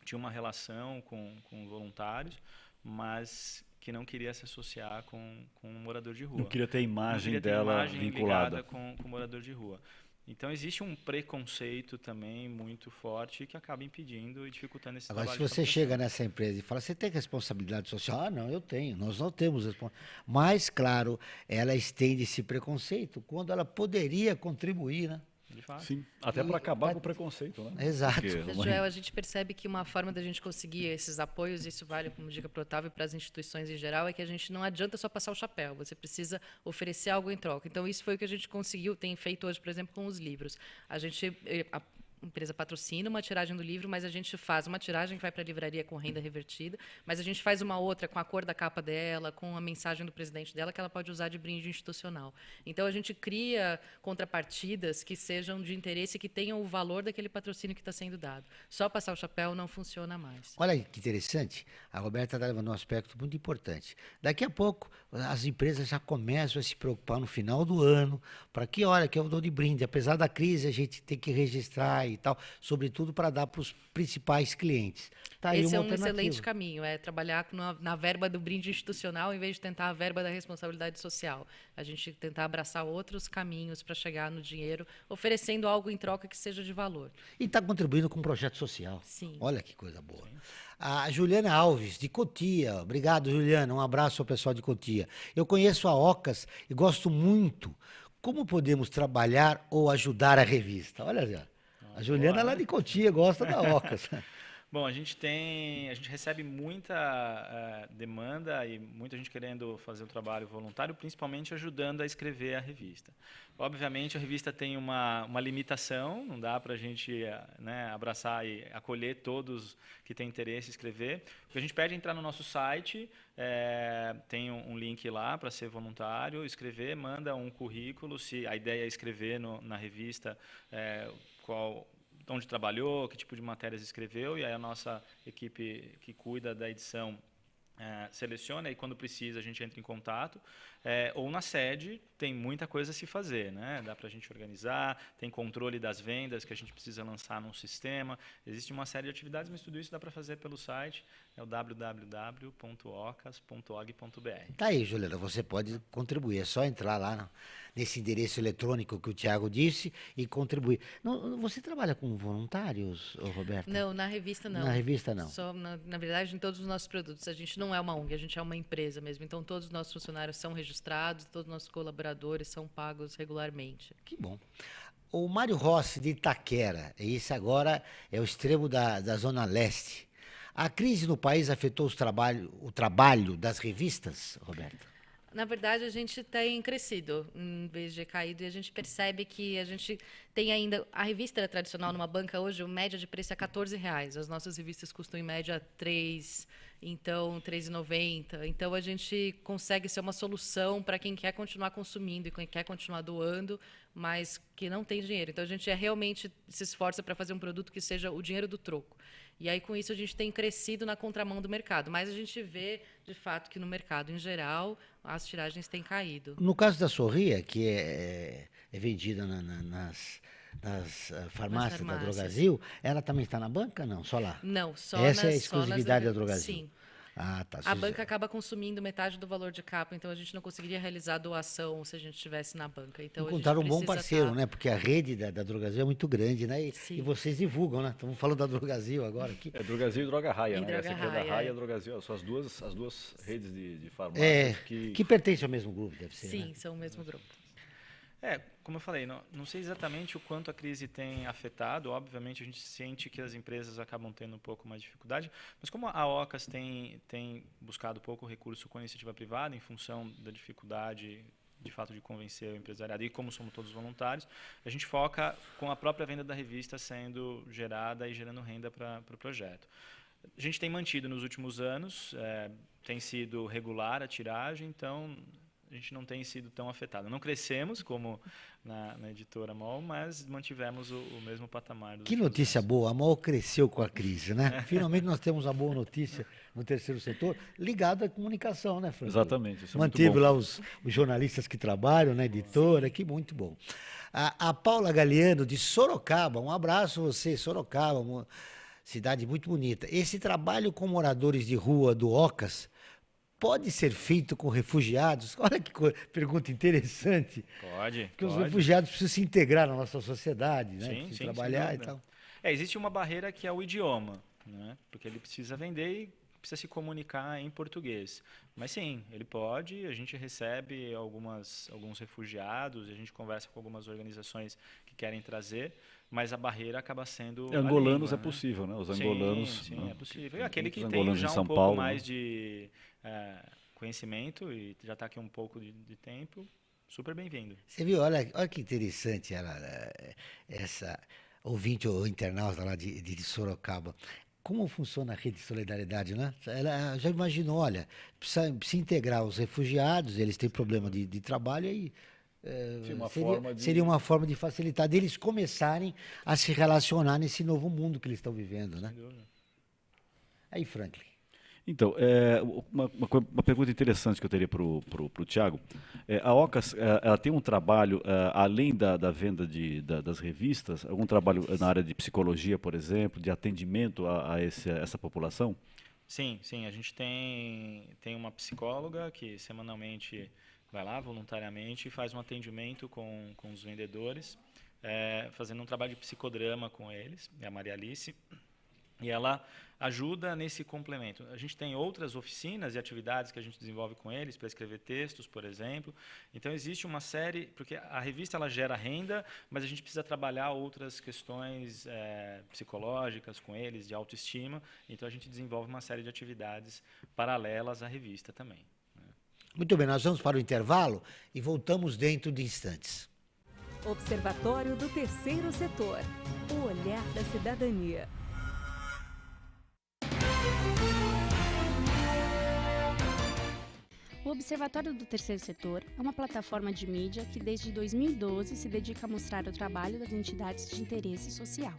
D: tinha uma relação com voluntários, mas que não queria se associar com um morador de rua.
E: Não queria ter a imagem dela vinculada
D: com o morador de rua. Então, existe um preconceito também muito forte que acaba impedindo e dificultando esse trabalho.
B: Agora, se você chega nessa empresa e fala, você tem responsabilidade social? Não, eu tenho. Nós não temos responsabilidade. Mas, claro, ela estende esse preconceito quando ela poderia contribuir, né?
D: De fato.
E: Sim, até para acabar com o preconceito, né?
B: Exato.
C: Joel, a gente percebe que uma forma da gente conseguir esses apoios, isso vale como dica para o Otávio e para as instituições em geral, é que a gente não adianta só passar o chapéu, você precisa oferecer algo em troca. Então, isso foi o que a gente conseguiu, tem feito hoje, por exemplo, com os livros. A gente empresa patrocina uma tiragem do livro, mas a gente faz uma tiragem que vai para a livraria com renda revertida, mas a gente faz uma outra com a cor da capa dela, com a mensagem do presidente dela, que ela pode usar de brinde institucional. Então, a gente cria contrapartidas que sejam de interesse, que tenham o valor daquele patrocínio que está sendo dado. Só passar o chapéu não funciona mais.
B: Olha que interessante, a Roberta está levando um aspecto muito importante. Daqui a pouco, as empresas já começam a se preocupar no final do ano, para que, olha, que eu dou de brinde. Apesar da crise, a gente tem que registrar e tal, sobretudo para dar para os principais clientes. Tá aí
C: Esse
B: uma
C: é um excelente caminho, é trabalhar na verba do brinde institucional em vez de tentar a verba da responsabilidade social. A gente tentar abraçar outros caminhos para chegar no dinheiro, oferecendo algo em troca que seja de valor.
B: E está contribuindo com um projeto social.
C: Sim.
B: Olha que coisa boa. Sim. A Juliana Alves, de Cotia. Obrigado, Juliana. Um abraço ao pessoal de Cotia. Eu conheço a Ocas e gosto muito. Como podemos trabalhar ou ajudar a revista? Olha já. A Juliana lá de Cotia gosta da Ocas.
D: Bom, a gente recebe muita demanda e muita gente querendo fazer o trabalho voluntário, principalmente ajudando a escrever a revista. Obviamente, a revista tem uma limitação, não dá para a gente abraçar e acolher todos que têm interesse em escrever. O que a gente pede é entrar no nosso site, tem um link lá para ser voluntário, escrever, manda um currículo, se a ideia é escrever na revista, onde trabalhou, que tipo de matérias escreveu, e aí a nossa equipe que cuida da edição seleciona, e quando precisa a gente entra em contato. Ou na sede, tem muita coisa a se fazer, né? Dá para a gente organizar, tem controle das vendas que a gente precisa lançar num sistema. Existe uma série de atividades, mas tudo isso dá para fazer pelo site, é o www.ocas.org.br.
B: Tá aí, Juliana, você pode contribuir, é só entrar lá nesse endereço eletrônico que o Tiago disse e contribuir. Não, você trabalha com voluntários, Roberta?
C: Não, na revista não.
B: Na revista não.
C: Só, na verdade, em todos os nossos produtos. A gente não é uma ONG, a gente é uma empresa mesmo. Então, todos os nossos funcionários são registrados, todos os nossos colaboradores são pagos regularmente.
B: Que bom. O Mário Rossi, de Itaquera, esse agora é o extremo da Zona Leste. A crise no país afetou o trabalho das revistas, Roberta?
C: Na verdade, a gente tem crescido em vez de caído, e a gente percebe que a gente tem ainda... A revista tradicional numa banca hoje, a média de preço é R$14. As nossas revistas custam, em média, R$3, então R$3,90. Então, a gente consegue ser uma solução para quem quer continuar consumindo e quem quer continuar doando, mas que não tem dinheiro. Então, a gente realmente se esforça para fazer um produto que seja o dinheiro do troco. E aí, com isso, a gente tem crescido na contramão do mercado. Mas a gente vê, de fato, que no mercado, em geral, as tiragens têm caído.
B: No caso da Sorria, que é vendida nas farmácias da Drogasil, ela também está na banca? Não, só lá?
C: Não, só
B: Essa é a exclusividade da Drogasil?
C: Sim.
B: Ah, tá.
C: A banca acaba consumindo metade do valor de capa, então a gente não conseguiria realizar a doação se a gente estivesse na banca. Então,
B: encontraram um bom parceiro, né? Porque a rede da Drogasil é muito grande, né? E vocês divulgam, né? Estamos falando da Drogasil agora aqui.
E: É Drogasil e Droga Raia, né?
C: Droga
E: Essa aqui é da
C: Raia,
E: Raia e a Drogasil, são as duas redes de farmácias
B: que pertencem ao mesmo grupo, deve ser.
C: Sim,
B: né?
C: são o mesmo grupo.
D: Como eu falei, não sei exatamente o quanto a crise tem afetado. Obviamente, a gente sente que as empresas acabam tendo um pouco mais de dificuldade, mas como a Ocas tem buscado pouco recurso com a iniciativa privada, em função da dificuldade, de fato, de convencer o empresariado, e como somos todos voluntários, a gente foca com a própria venda da revista sendo gerada e gerando renda para o projeto. A gente tem mantido nos últimos anos, tem sido regular a tiragem, então a gente não tem sido tão afetado. Não crescemos como na editora MOL, mas mantivemos o mesmo patamar.
B: Que notícia boa, a MOL cresceu com a crise, né? Finalmente nós temos a boa notícia no terceiro setor, ligado à comunicação, né, Franco?
E: Exatamente. Isso é
B: Manteve
E: muito bom.
B: lá os jornalistas que trabalham na editora, que muito bom. A Paula Galeano, de Sorocaba, um abraço a você, Sorocaba, uma cidade muito bonita. Esse trabalho com moradores de rua do Ocas pode ser feito com refugiados? Olha que pergunta interessante.
D: Pode.
B: Porque os refugiados precisam se integrar na nossa sociedade, né?
D: Sim,
B: precisam trabalhar e tal.
D: Existe uma barreira que é o idioma, né? Porque ele precisa vender e precisa se comunicar em português. Mas sim, ele pode, a gente recebe alguns refugiados, a gente conversa com algumas organizações que querem trazer, mas a barreira acaba sendo
E: angolanos
D: a língua,
E: é possível, né? Os angolanos...
D: Sim, é possível. Aquele que
E: tem
D: já um pouco
E: Paulo,
D: mais de conhecimento e já está aqui um pouco de tempo, super bem-vindo.
B: Você viu, olha que interessante ouvinte ou internauta lá de Sorocaba. Como funciona a rede de solidariedade, né? Ela já imaginou, olha, precisa integrar os refugiados, eles têm problema de trabalho, aí seria uma forma de facilitar, deles começarem a se relacionar nesse novo mundo que eles estão vivendo, né? Aí, Franklin.
E: Então, uma pergunta interessante que eu teria para o Thiago. A Ocas, ela tem um trabalho, além da venda das revistas, algum trabalho na área de psicologia, por exemplo, de atendimento a essa população?
D: Sim, a gente tem uma psicóloga que semanalmente vai lá voluntariamente e faz um atendimento com os vendedores, fazendo um trabalho de psicodrama com eles, é a Maria Alice, e ela ajuda nesse complemento. A gente tem outras oficinas e atividades que a gente desenvolve com eles para escrever textos, por exemplo. Então existe uma série, porque a revista ela gera renda, mas a gente precisa trabalhar outras questões psicológicas com eles, de autoestima. Então a gente desenvolve uma série de atividades paralelas à revista também.
B: Muito bem, nós vamos para o intervalo e voltamos dentro de instantes.
A: Observatório do Terceiro Setor. O olhar da cidadania.
F: O Observatório do Terceiro Setor é uma plataforma de mídia que desde 2012 se dedica a mostrar o trabalho das entidades de interesse social.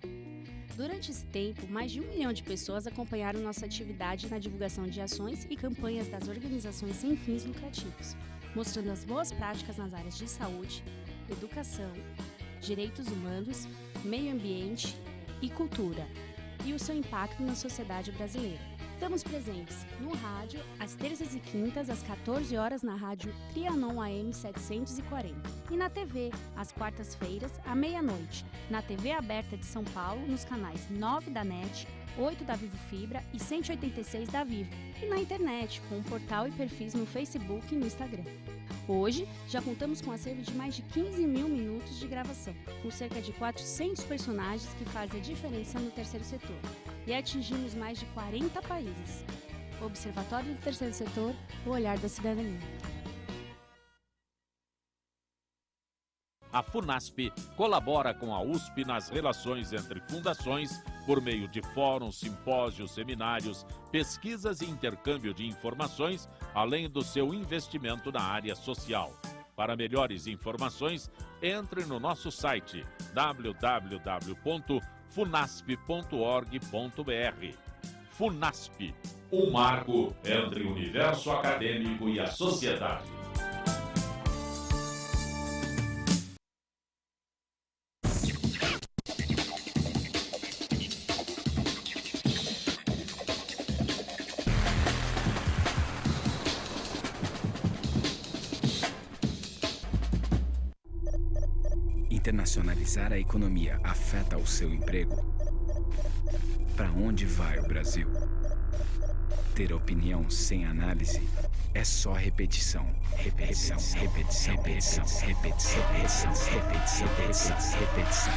F: Durante esse tempo, mais de 1 milhão de pessoas acompanharam nossa atividade na divulgação de ações e campanhas das organizações sem fins lucrativos, mostrando as boas práticas nas áreas de saúde, educação, direitos humanos, meio ambiente e cultura, e o seu impacto na sociedade brasileira. Estamos presentes no rádio, às terças e quintas, às 14 horas, na rádio Trianon AM 740. E na TV, às quartas-feiras, à meia-noite, na TV aberta de São Paulo, nos canais 9 da NET, 8 da Vivo Fibra e 186 da Vivo. E na internet, com um portal e perfis no Facebook e no Instagram. Hoje, já contamos com um acervo de mais de 15 mil minutos de gravação, com cerca de 400 personagens que fazem a diferença no terceiro setor. E atingimos mais de 40 países. Observatório do Terceiro Setor, o olhar da cidadania.
G: A FUNASP colabora com a USP nas relações entre fundações por meio de fóruns, simpósios, seminários, pesquisas e intercâmbio de informações, além do seu investimento na área social. Para melhores informações, entre no nosso site www.funasp.org.br. FUNASP, um marco entre o universo acadêmico e a sociedade.
H: Internacionalizar a economia afeta o seu emprego? Para onde vai o Brasil? Ter opinião sem análise é só repetição. Repetição, repetição, repetição, repetição, repetição, repetição, repetição, repetição.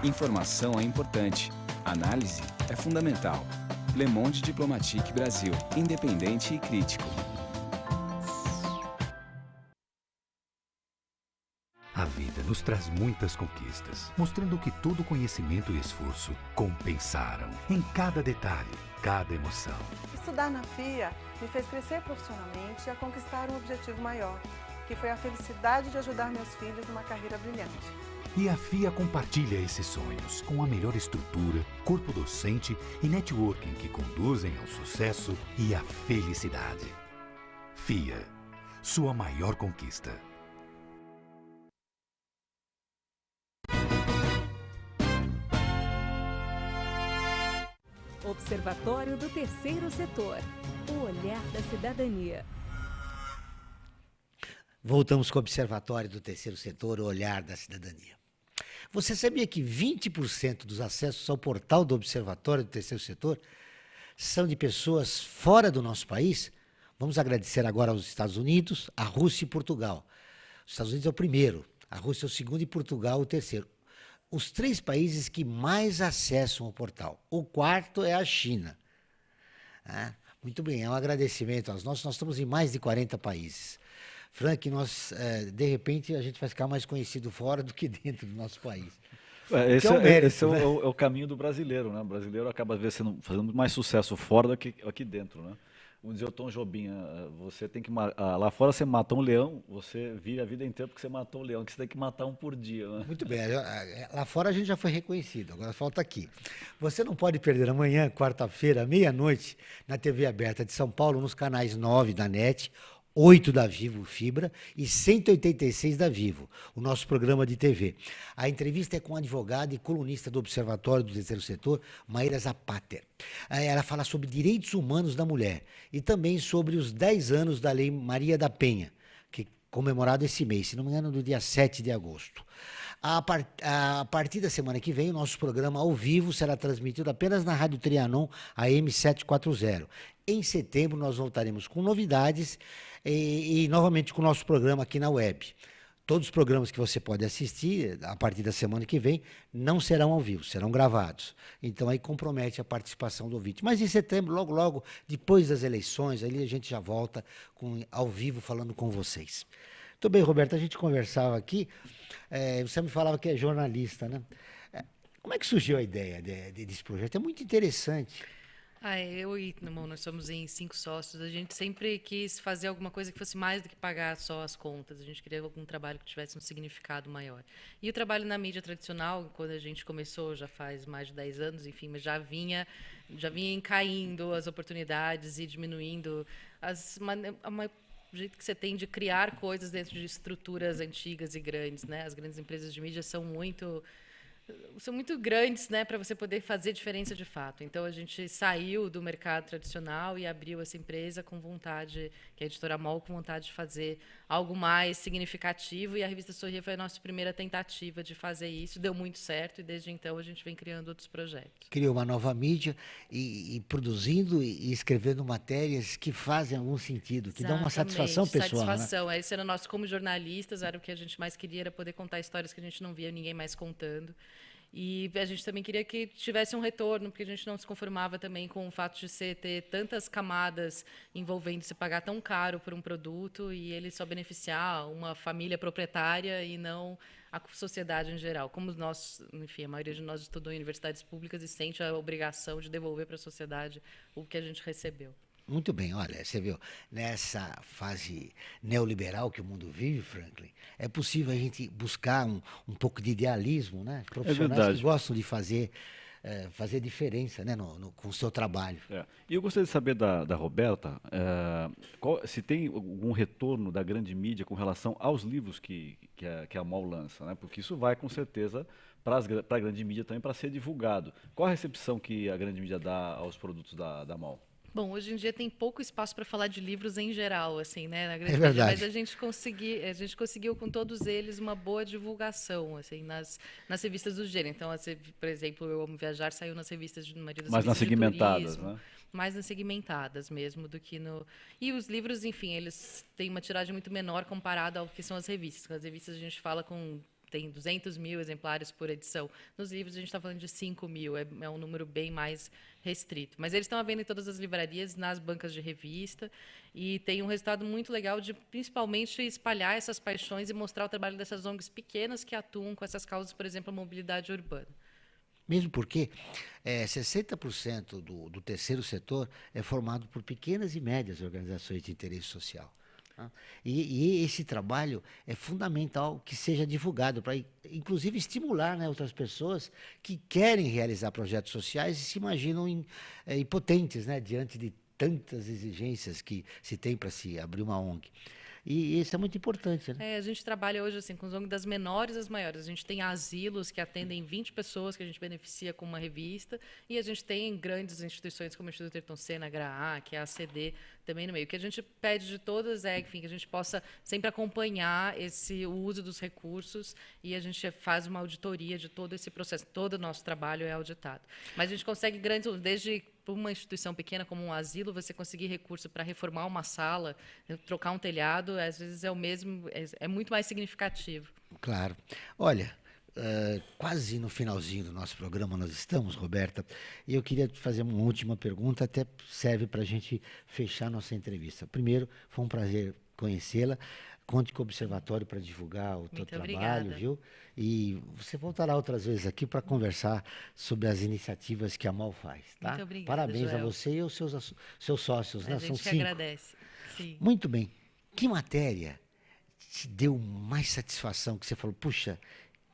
H: Informação é importante. Análise é fundamental. Le Monde Diplomatique Brasil. Independente e crítico.
I: A vida nos traz muitas conquistas, mostrando que todo conhecimento e esforço compensaram em cada detalhe, cada emoção.
J: Estudar na FIA me fez crescer profissionalmente e a conquistar um objetivo maior, que foi a felicidade de ajudar meus filhos numa carreira brilhante.
I: E a FIA compartilha esses sonhos com a melhor estrutura, corpo docente e networking que conduzem ao sucesso e à felicidade. FIA, sua maior conquista.
A: Observatório do Terceiro Setor. O olhar da cidadania.
B: Voltamos com o Observatório do Terceiro Setor, o olhar da cidadania. Você sabia que 20% dos acessos ao portal do Observatório do Terceiro Setor são de pessoas fora do nosso país? Vamos agradecer agora aos Estados Unidos, a Rússia e Portugal. Os Estados Unidos é o primeiro, a Rússia é o segundo e Portugal o terceiro. Os 3 países que mais acessam o portal. O quarto é a China. Muito bem, é um agradecimento aos nossos. Nós estamos em mais de 40 países. Frank, nós, de repente, a gente vai ficar mais conhecido fora do que dentro do nosso país.
E: Esse
B: é o mérito,
E: esse
B: né?
E: é o caminho do brasileiro, né? O brasileiro acaba às vezes fazendo mais sucesso fora do que aqui dentro, né? Vamos dizer, o Tom Jobim, você tem que lá fora você mata um leão, você vive a vida inteira porque você matou um leão, que você tem que matar um por dia, né?
B: Muito bem, lá fora a gente já foi reconhecido, agora falta aqui. Você não pode perder amanhã, quarta-feira, meia-noite, na TV aberta de São Paulo, nos canais 9 da NET, 8 da Vivo Fibra e 186 da Vivo, o nosso programa de TV. A entrevista é com a advogada e colunista do Observatório do Terceiro Setor, Maíra Zapater. Ela fala sobre direitos humanos da mulher e também sobre os 10 anos da Lei Maria da Penha, que é comemorado esse mês, se não me engano, no dia 7 de agosto. A partir da semana que vem, o nosso programa ao vivo será transmitido apenas na Rádio Trianon, AM 740. Em setembro, nós voltaremos com novidades e novamente com o nosso programa aqui na web. Todos os programas que você pode assistir a partir da semana que vem não serão ao vivo, serão gravados. Então aí compromete a participação do ouvinte. Mas em setembro, logo, depois das eleições, ali a gente já volta ao vivo falando com vocês. Muito bem, Roberto, a gente conversava aqui, você me falava que é jornalista, né? Como é que surgiu a ideia desse projeto? É muito interessante.
C: Eu e irmão, nós somos em 5 sócios. A gente sempre quis fazer alguma coisa que fosse mais do que pagar só as contas. A gente queria algum trabalho que tivesse um significado maior. E o trabalho na mídia tradicional, quando a gente começou, já faz mais de 10 anos, enfim, mas já vinha caindo as oportunidades e diminuindo o jeito que você tem de criar coisas dentro de estruturas antigas e grandes, né? As grandes empresas de mídia são muito grandes, né, para você poder fazer diferença de fato. Então a gente saiu do mercado tradicional e abriu essa empresa com vontade, que é a Editora MOL, com vontade de fazer algo mais significativo, e a revista Sorria foi a nossa primeira tentativa de fazer isso, deu muito certo, e desde então a gente vem criando outros projetos.
B: Criou uma nova mídia e produzindo e escrevendo matérias que fazem algum sentido, que dão uma satisfação pessoal.
C: Satisfação, né? Esse era nosso, como jornalistas, era o que a gente mais queria, era poder contar histórias que a gente não via ninguém mais contando. E a gente também queria que tivesse um retorno, porque a gente não se conformava também com o fato de ter tantas camadas envolvendo se pagar tão caro por um produto e ele só beneficiar uma família proprietária e não a sociedade em geral. Como nós, enfim, a maioria de nós estudou em universidades públicas e sente a obrigação de devolver para a sociedade o que a gente recebeu.
B: Muito bem, olha, você viu, nessa fase neoliberal que o mundo vive, Franklin, é possível a gente buscar um pouco de idealismo, né? Profissionais que gostam de fazer diferença, né, com o seu trabalho.
E: E eu gostaria de saber da Roberta, se tem algum retorno da grande mídia com relação aos livros que a MOL lança, né? Porque isso vai, com certeza, para a grande mídia também para ser divulgado. Qual a recepção que a grande mídia dá aos produtos da MOL?
C: Bom, hoje em dia tem pouco espaço para falar de livros em geral, assim, né? Na grande
B: verdade.
C: Mídia, mas a gente conseguiu com todos eles uma boa divulgação, assim, nas revistas do gênero. Então, por exemplo, Eu Amo Viajar saiu nas revistas de maioria das
E: mais nas segmentadas,
C: turismo,
E: né?
C: Mais nas segmentadas mesmo do que no. E os livros, enfim, eles têm uma tiragem muito menor comparado ao que são as revistas. As revistas a gente fala tem 200 mil exemplares por edição. Nos livros, a gente está falando de 5 mil, é um número bem mais restrito. Mas eles estão à venda em todas as livrarias, nas bancas de revista, e tem um resultado muito legal de, principalmente, espalhar essas paixões e mostrar o trabalho dessas ONGs pequenas que atuam com essas causas, por exemplo, a mobilidade urbana.
B: Mesmo porque 60% do terceiro setor é formado por pequenas e médias organizações de interesse social. E esse trabalho é fundamental que seja divulgado para, inclusive, estimular, né, outras pessoas que querem realizar projetos sociais e se imaginam impotentes, né, diante de tantas exigências que se tem para se abrir uma ONG. E isso é muito importante, né?
C: A gente trabalha hoje assim, com os ONGs das menores às maiores. A gente tem asilos que atendem 20 pessoas que a gente beneficia com uma revista, e a gente tem grandes instituições como o Instituto Ayrton Senna, a GRAA, que é a ACD, também no meio. O que a gente pede de todas é, enfim, que a gente possa sempre acompanhar o uso dos recursos, e a gente faz uma auditoria de todo esse processo. Todo o nosso trabalho é auditado. Mas a gente consegue desde uma instituição pequena como um asilo, você conseguir recurso para reformar uma sala, trocar um telhado, às vezes é muito mais significativo.
B: Claro. Olha, quase no finalzinho do nosso programa nós estamos, Roberta, e eu queria te fazer uma última pergunta, até serve para a gente fechar nossa entrevista. Primeiro, foi um prazer conhecê-la. conte com o Observatório para divulgar o teu trabalho,
C: obrigada.
B: viu? E você voltará outras vezes aqui para conversar sobre as iniciativas que a MOL faz, tá?
C: Muito obrigada,
B: Parabéns
C: Joel.
B: a você e aos seus sócios, né?
C: A
B: São
C: gente que
B: 5.
C: agradece. Sim.
B: Muito bem. Que matéria te deu mais satisfação, que você falou, puxa,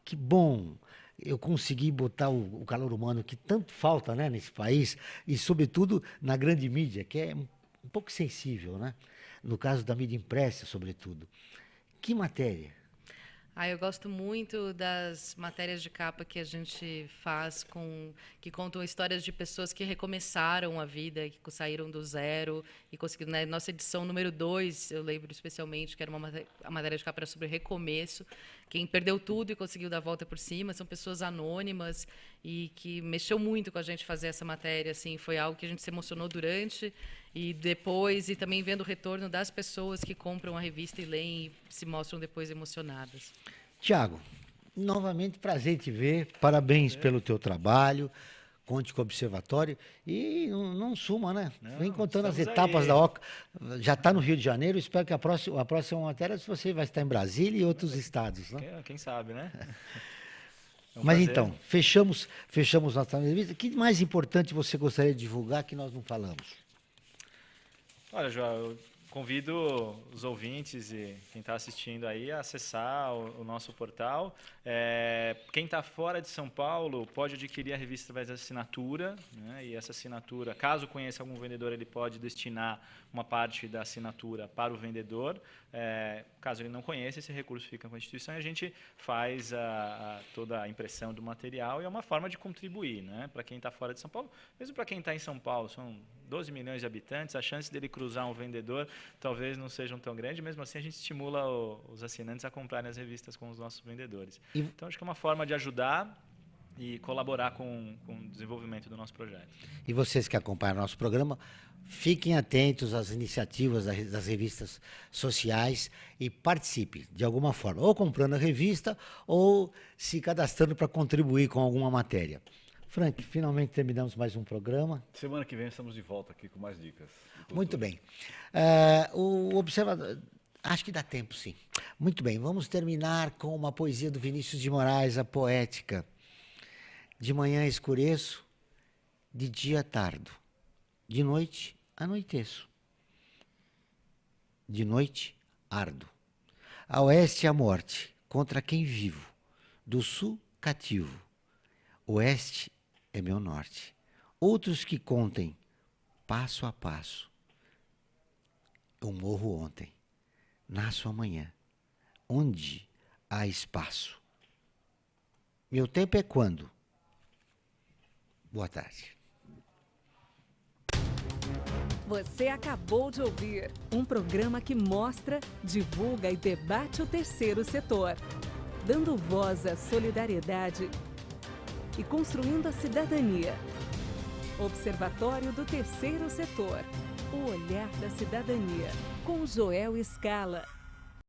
B: que bom, eu consegui botar o calor humano que tanto falta, né, nesse país, e sobretudo na grande mídia, que é um pouco sensível, né? No caso da mídia impressa, sobretudo. Que matéria?
C: Eu gosto muito das matérias de capa que a gente faz que contam histórias de pessoas que recomeçaram a vida, que saíram do zero e conseguiram. Na nossa edição número 2, eu lembro especialmente que era a matéria de capa era sobre recomeço. Quem perdeu tudo e conseguiu dar a volta por cima são pessoas anônimas e que mexeu muito com a gente fazer essa matéria. Assim, foi algo que a gente se emocionou durante e depois, e também vendo o retorno das pessoas que compram a revista e leem e se mostram depois emocionadas.
B: Tiago, novamente prazer te ver, parabéns pelo teu trabalho, conte com o Observatório e não suma, né? Vem contando as etapas da OCA. Já está no Rio de Janeiro, espero que a próxima matéria você vai estar em Brasília e outros estados, né?
D: Quem sabe, né?
B: Mas então, fechamos nossa entrevista. O que mais importante você gostaria de divulgar que nós não falamos?
D: Olha, João, eu convido os ouvintes e quem está assistindo aí a acessar o nosso portal. Quem está fora de São Paulo pode adquirir a revista através da assinatura, né? E essa assinatura, caso conheça algum vendedor, ele pode destinar uma parte da assinatura para o vendedor. Caso ele não conheça, esse recurso fica com a instituição e a gente faz toda a impressão do material e é uma forma de contribuir, né? Para quem está fora de São Paulo, mesmo para quem está em São Paulo, são 12 milhões de habitantes, a chance dele cruzar um vendedor talvez não sejam tão grande, mesmo assim a gente estimula os assinantes a comprarem as revistas com os nossos vendedores. Então acho que é uma forma de ajudar e colaborar com o desenvolvimento do nosso projeto.
B: E vocês que acompanham nosso programa, fiquem atentos às iniciativas das revistas sociais e participe de alguma forma, ou comprando a revista ou se cadastrando para contribuir com alguma matéria. Frank, finalmente terminamos mais um programa.
E: Semana que vem estamos de volta aqui com mais dicas.
B: Muito bem. O observador... Acho que dá tempo, sim. Muito bem, vamos terminar com uma poesia do Vinícius de Moraes, a poética. De manhã escureço, de dia tardo, de noite anoiteço. De noite ardo. A oeste a morte, contra quem vivo, do sul cativo. Oeste é meu norte. Outros que contem, passo a passo. Eu morro ontem, nasço amanhã, onde há espaço. Meu tempo é quando? Boa tarde.
A: Você acabou de ouvir um programa que mostra, divulga e debate o terceiro setor, dando voz à solidariedade e construindo a cidadania. Observatório do Terceiro Setor. O olhar da cidadania. Com Joel Scala.